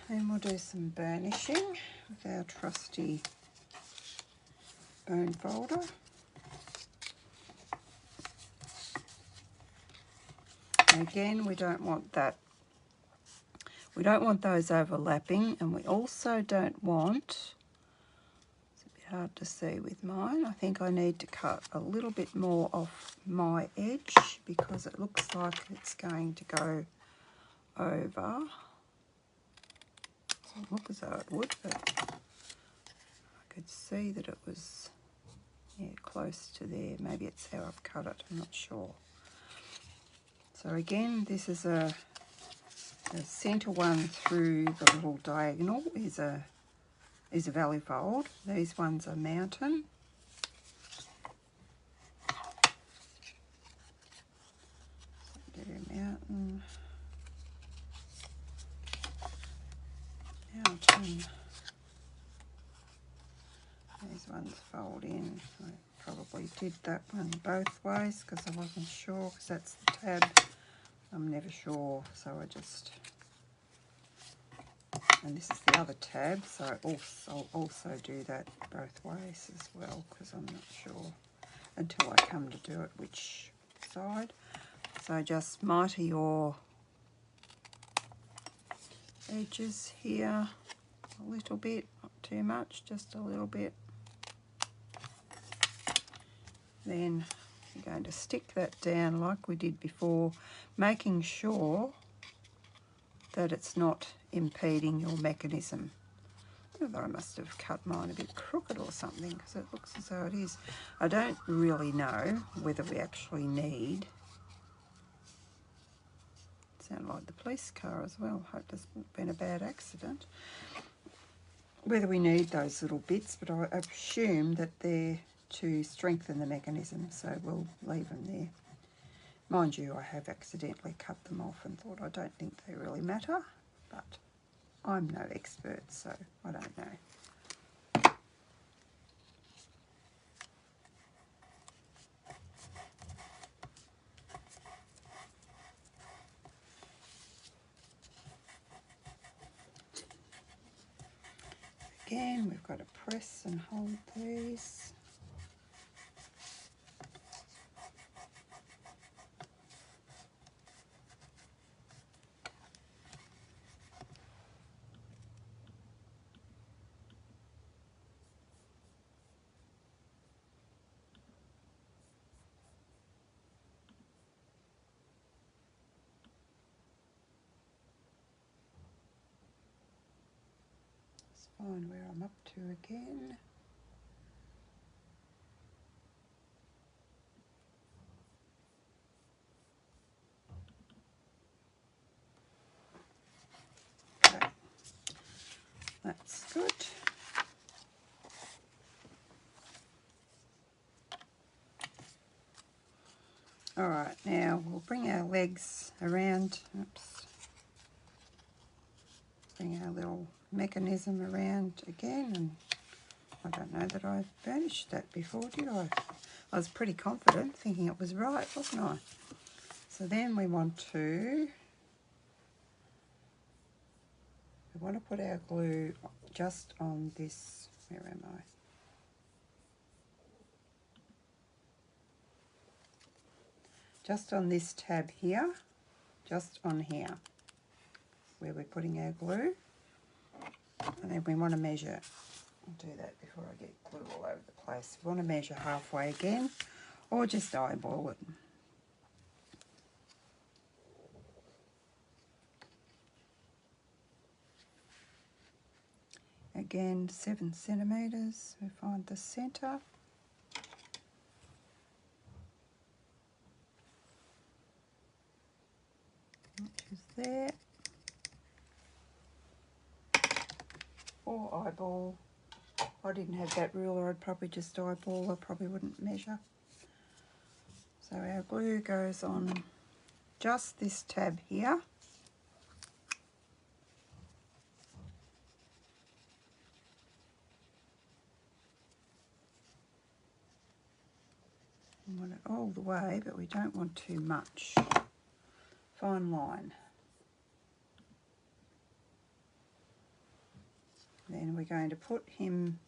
Then we'll do some burnishing with our trusty bone folder. Again, we don't want that. We don't want those overlapping, and we also don't want, it's a bit hard to see with mine, I think I need to cut a little bit more off my edge because it looks like it's going to go over. Doesn't look as though it would, but I could see that it was, yeah, close to there. Maybe it's how I've cut it, I'm not sure. So again, this is the centre one through the little diagonal is a valley fold. These ones are mountain. So do mountain, mountain. These ones fold in. I probably did that one both ways because I wasn't sure, because that's the tab. I'm never sure, so I just, and this is the other tab, so I'll also do that both ways as well, because I'm not sure until I come to do it which side. So just mitre your edges here a little bit, not too much, just a little bit. Then you're going to stick that down like we did before, making sure that it's not impeding your mechanism. I must have cut mine a bit crooked or something because it looks as though it is. I don't really know whether we actually need, sound like the police car as well, hope there's been a bad accident, whether we need those little bits, but I assume that they're to strengthen the mechanism, so we'll leave them there. Mind you, I have accidentally cut them off and thought I don't think they really matter, but I'm no expert, so I don't know. Again, we've got to press and hold these. find where I'm up to again. Okay, that's good. All right, now we'll bring our legs around. Oops. Bring our little mechanism around again, and I don't know that I burnished that before, did I? I was pretty confident, thinking it was right, wasn't I? So then we want to put our glue just on this, where am I? Just on this tab here, just on here, where we're putting our glue. And then we want to measure, I'll do that before I get glue all over the place. We want to measure halfway again, or just eyeball it. Again, 7 centimetres, we find the centre. Which is there. Or eyeball. If I didn't have that ruler, I'd probably just eyeball, I probably wouldn't measure. So our glue goes on just this tab here. We want it all the way, but we don't want too much. Fine line. Then we're going to put him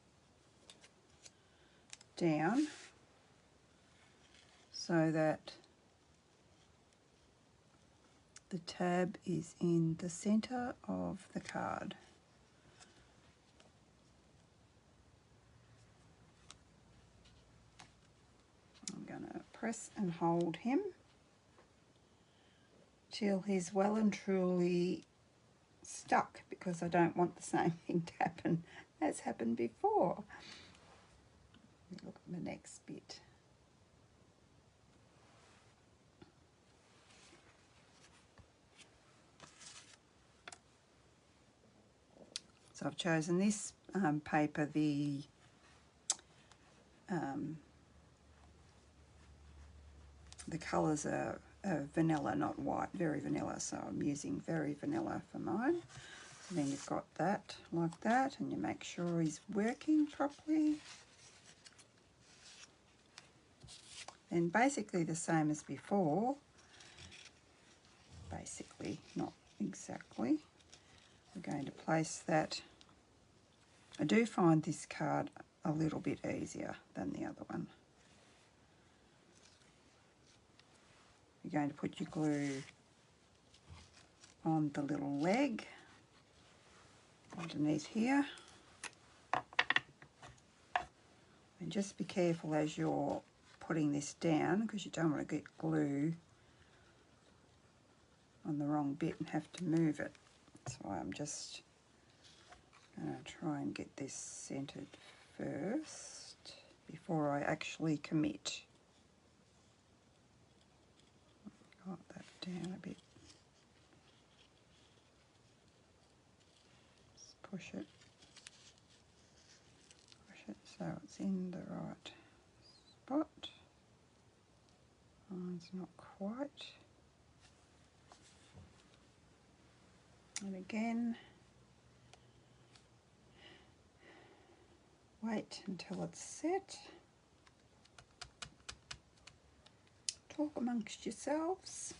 down so that the tab is in the centre of the card. I'm going to press and hold him till he's well and truly stuck, because I don't want the same thing to happen as happened before. Let me look at the next bit. So I've chosen this paper, the colours are vanilla, not white, very vanilla, so I'm using very vanilla for mine. And then you've got that like that, and you make sure he's working properly. And basically the same as before, basically, not exactly. We're going to place that. I do find this card a little bit easier than the other one. You're going to put your glue on the little leg underneath here. And just be careful as you're putting this down, because you don't want to get glue on the wrong bit and have to move it. So I'm just going to try and get this centered first before I actually commit. Got that down a bit. Just push it so it's in the right spot. Mine's not quite. And again, wait until it's set. Talk amongst yourselves.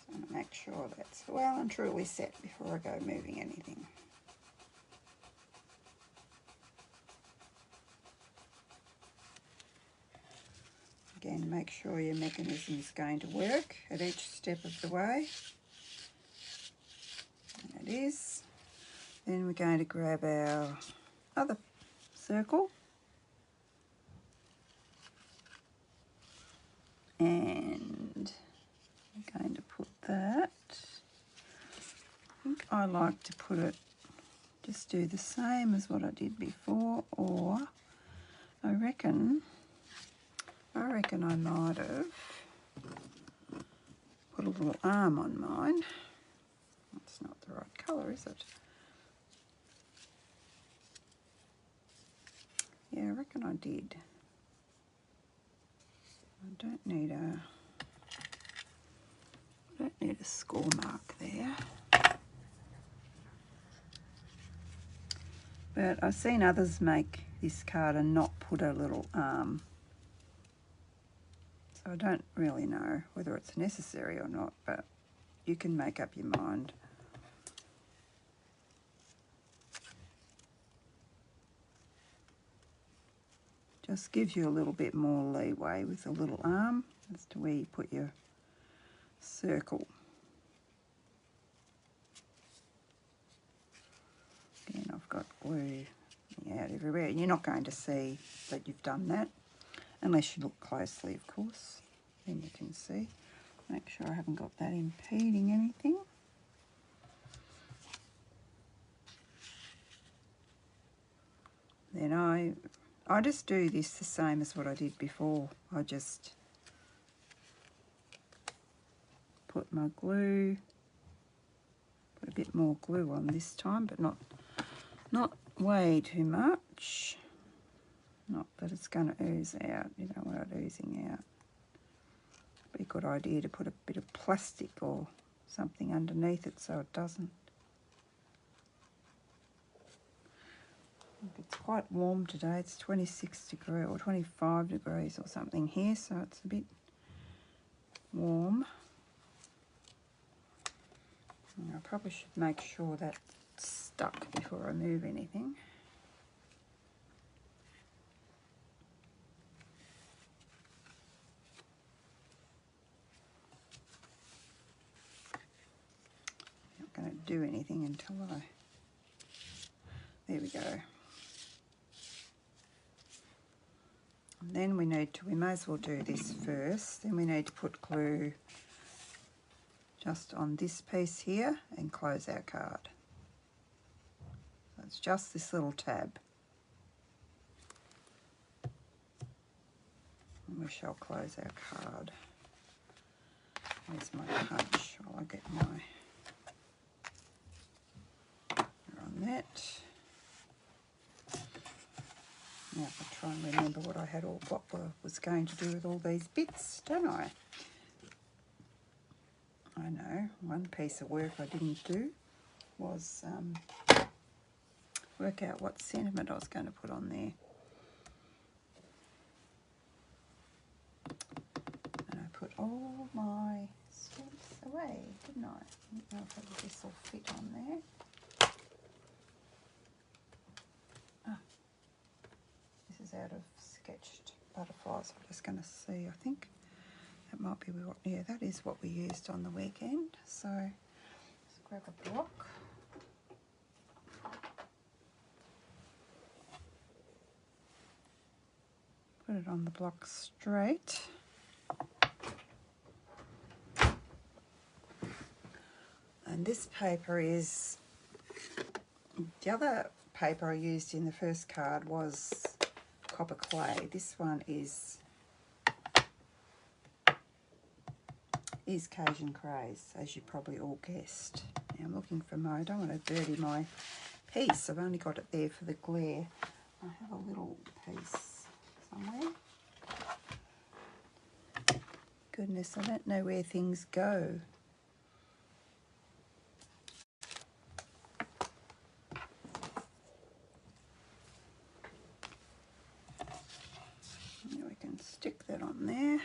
So make sure that's well and truly set before I go moving anything. Again, make sure your mechanism is going to work at each step of the way. And it is. Then we're going to grab our other circle. And I'm going to put that. I think I like to put it, just do the same as what I did before, or I reckon I might have put a little arm on mine. That's not the right colour, is it? Yeah, I reckon I did. I don't need a score mark there. But I've seen others make this card and not put a little arm. So I don't really know whether it's necessary or not, but you can make up your mind. Just gives you a little bit more leeway with a little arm as to where you put your circle. Again, I've got glue out everywhere. You're not going to see that you've done that unless you look closely, of course. Then you can see. Make sure I haven't got that impeding anything. Then I just do this the same as what I did before. I just put my glue, put a bit more glue on this time, but not way too much. Not that it's going to ooze out. You don't want it oozing out. Be a good idea to put a bit of plastic or something underneath it so it doesn't. It's quite warm today. It's 26 degrees or 25 degrees or something here, so it's a bit warm. I probably should make sure that's stuck before I move anything. Not going to do anything until there we go. And then we may as well do this first. Then we need to put glue just on this piece here and close our card. So it's just this little tab. And we shall close our card. There's my punch while I get my on that. Now if I try and remember what I was going to do with all these bits, don't I? I know, one piece of work I didn't do was work out what sentiment I was going to put on there. And I put all my stamps away, didn't I? I don't know if this will fit on there. This is out of sketched butterflies. I'm just going to see, I think that might be what, yeah, that is what we used on the weekend. So let's grab a block. Put it on the block straight. And this paper is, the other paper I used in the first card was copper clay. This one is Cajun Craze, as you probably all guessed. Now I'm looking for I don't want to dirty my piece. I've only got it there for the glare. I have a little piece somewhere. Goodness, I don't know where things go. Now we can stick that on there.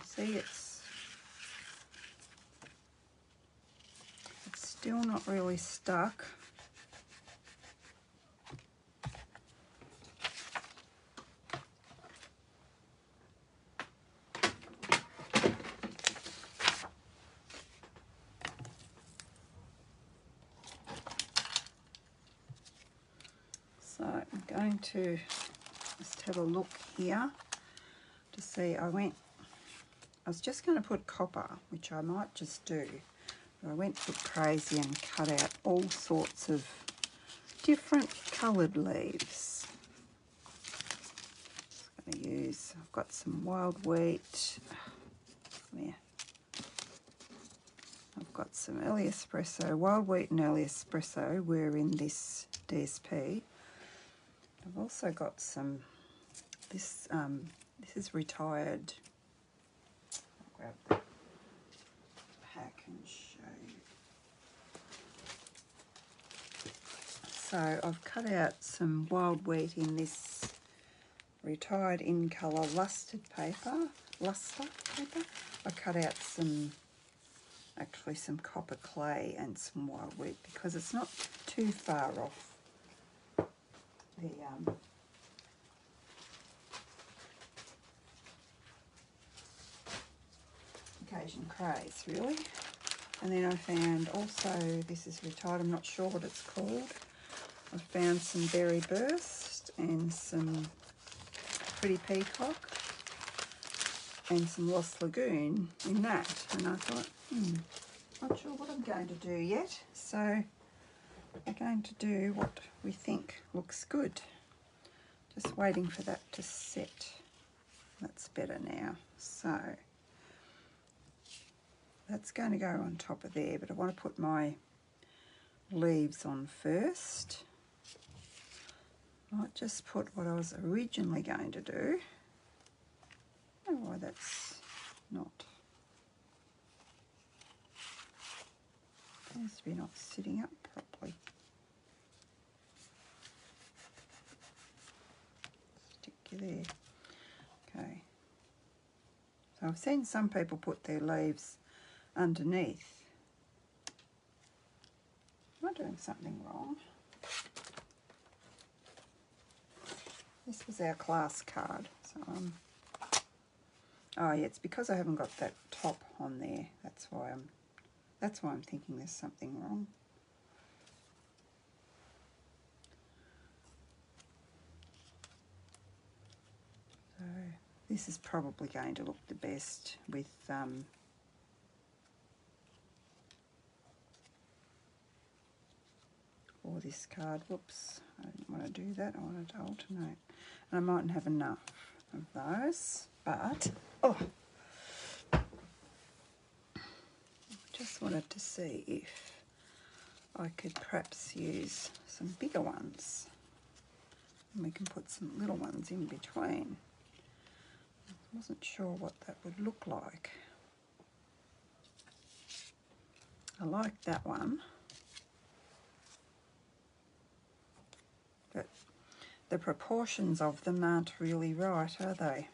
See, it's still not really stuck. So I'm going to just have a look here to see. I was just going to put copper, which I might just do. But I went a bit crazy and cut out all sorts of different coloured leaves. I'm going to use, I've got some wild wheat. There. I've got some early espresso, wild wheat and early espresso were in this DSP. I've also got some, this is retired. I'll grab the pack and show you. So I've cut out some wild wheat in this retired in colour luster paper. I cut out some copper clay and some wild wheat because it's not too far off the occasion craze, really. And then I found also, this is retired, I'm not sure what it's called. I found some Berry Burst and some Pretty Peacock and some Lost Lagoon in that. And I thought, not sure what I'm going to do yet. So we're going to do what we think looks good. Just waiting for that to set. That's better now. So that's going to go on top of there, but I want to put my leaves on first. I might just put what I was originally going to do. I don't know why that's not, appears to be not sitting up properly. Stick you there. Okay. So I've seen some people put their leaves underneath. Am I doing something wrong? This was our class card. So oh yeah, it's because I haven't got that top on there. That's why I'm thinking there's something wrong. So this is probably going to look the best with or this card. Whoops, I didn't want to do that. I wanted to alternate. And I mightn't have enough of those, but I just wanted to see if I could perhaps use some bigger ones. And we can put some little ones in between. I wasn't sure what that would look like. I like that one. But the proportions of them aren't really right, are they?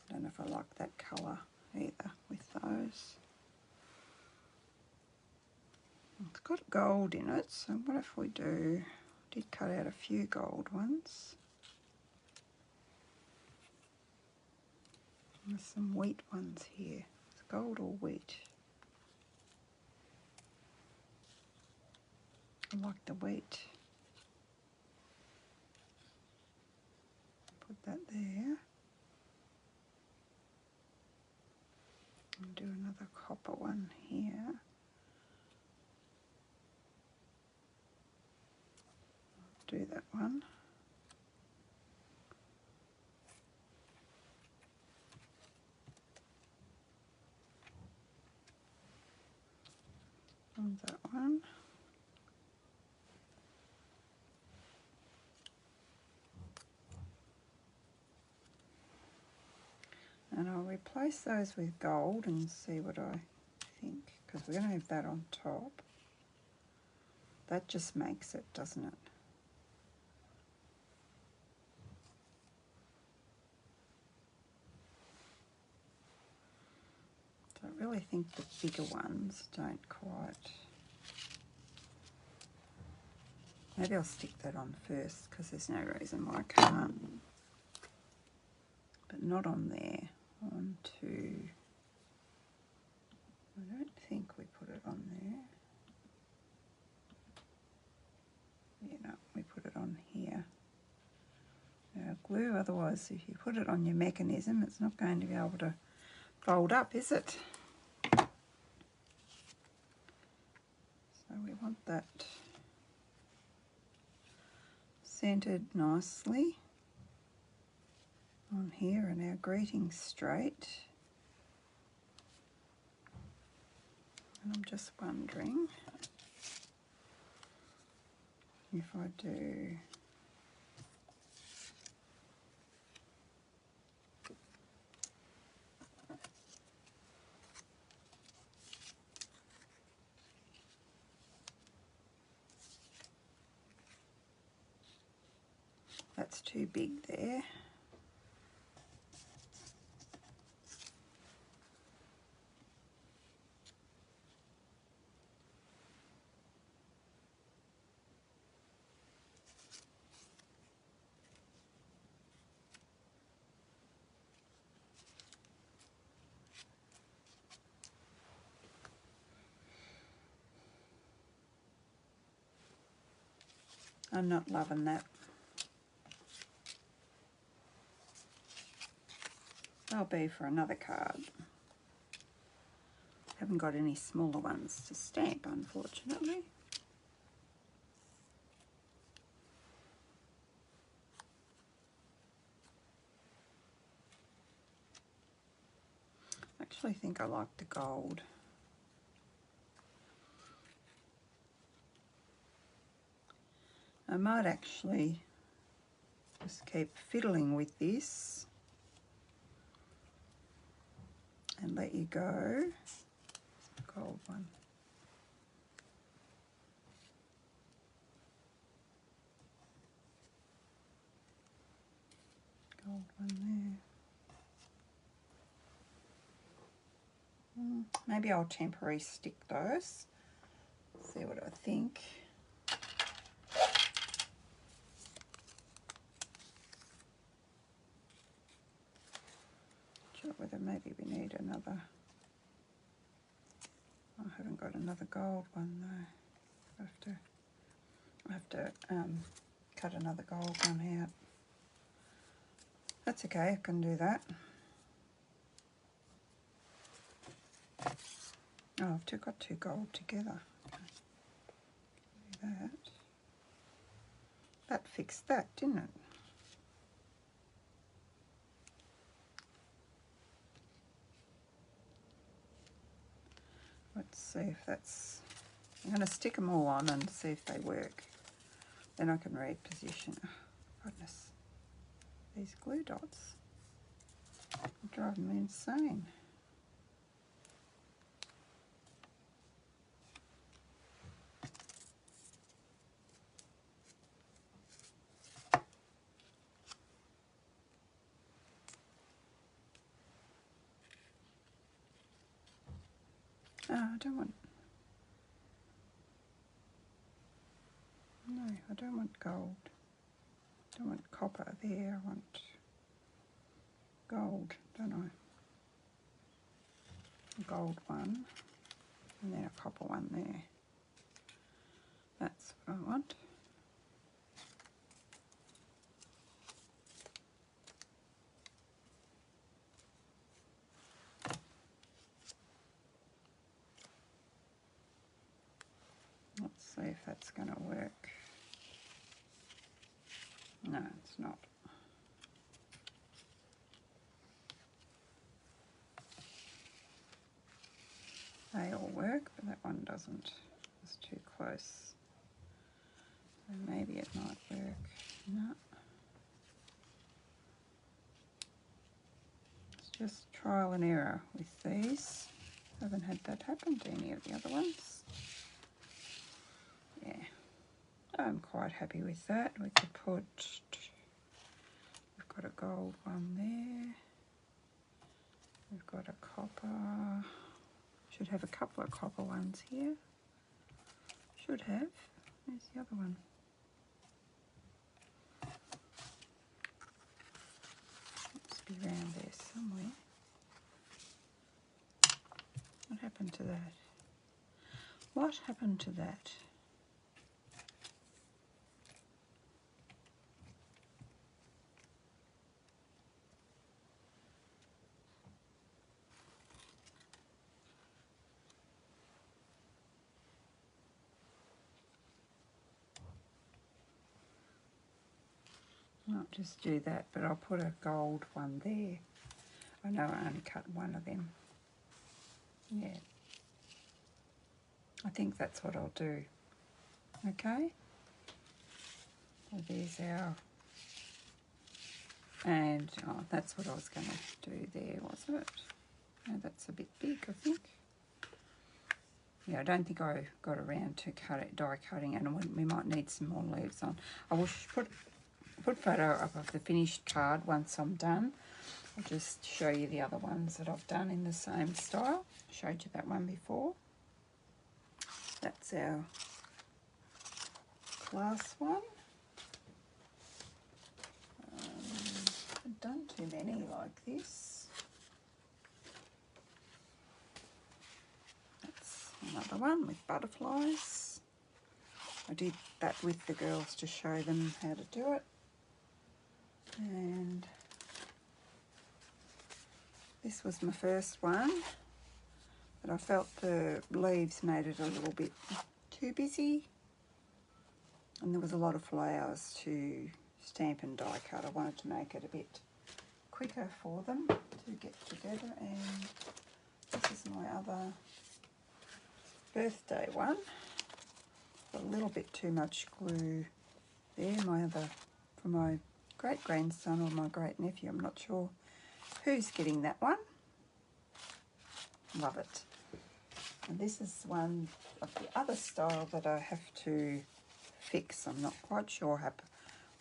I don't know if I like that colour either with those. It's got gold in it, so what if we do, I did cut out a few gold ones. There's some wheat ones here. It's gold or wheat. I like the wheat. Put that there. And do another copper one here. Do that one. And that one. And I'll replace those with gold and see what I think, because we're going to have that on top. That just makes it, doesn't it? actually think the bigger ones don't quite. Maybe I'll stick that on first because there's no reason why I can't. But not on there. On to, I don't think we put it on there. Yeah, no, we put it on here. Glue, otherwise if you put it on your mechanism, it's not going to be able to fold up, is it? So we want that centered nicely on here and our greeting straight. And I'm just wondering if I do that's too big there. I'm not loving that. That'll be for another card. Haven't got any smaller ones to stamp, unfortunately. I actually think I like the gold. I might actually just keep fiddling with this and let you go. Gold one. Gold one there. Maybe I'll temporarily stick those. See what I think. Sure whether maybe we need another. I haven't got another gold one though. I have to cut another gold one out. That's okay, I can do that. Oh, I've got two gold together. Okay. Do that. That fixed that, didn't it? Let's see if that's... I'm going to stick them all on and see if they work. Then I can reposition. Oh, goodness. These glue dots are driving me insane. Oh, I don't want... No, I don't want gold. I don't want copper there. I want gold, don't I? A gold one, and then a copper one there. That's what I want. Let's see if that's going to work. No, it's not. They all work, but that one doesn't. It's too close. So maybe it might work. No. It's just trial and error with these. Haven't had that happen to any of the other ones. Yeah, I'm quite happy with that. We could put, we've got a gold one there. We've got a copper. Should have a couple of copper ones here. Should have. Where's the other one? Must be around there somewhere. What happened to that? What happened to that? Not just do that, but I'll put a gold one there. I know I only cut one of them. Yeah. I think that's what I'll do. Okay. So there's our... And, oh, that's what I was going to do there, wasn't it? No, that's a bit big, I think. Yeah, I don't think I got around to die cutting it, and we might need some more leaves on. I will put a photo up of the finished card once I'm done. I'll just show you the other ones that I've done in the same style. I showed you that one before. That's our class one. I've done too many like this. That's another one with butterflies. I did that with the girls to show them how to do it. And this was my first one, but I felt the leaves made it a little bit too busy, and there was a lot of flowers to stamp and die cut. I wanted to make it a bit quicker for them to get together. And this is my other birthday one. Got a little bit too much glue there. My other, for my great grandson or my great nephew, I'm not sure who's getting that one. Love it. And this is one of the other style that I have to fix. I'm not quite sure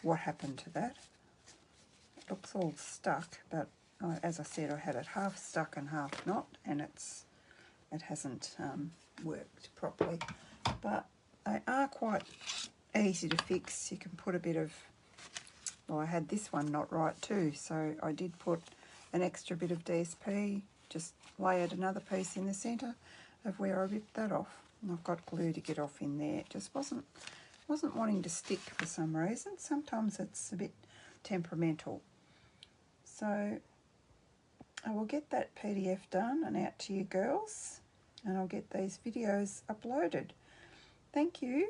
what happened to that. It looks all stuck, but as I said, I had it half stuck and half not, and it hasn't worked properly. But they are quite easy to fix. You can put a bit of, well, I had this one not right too, so I did put an extra bit of DSP, just layered another piece in the centre of where I ripped that off. And I've got glue to get off in there. It just wasn't wanting to stick for some reason. Sometimes it's a bit temperamental. So I will get that PDF done and out to you girls, and I'll get these videos uploaded. Thank you.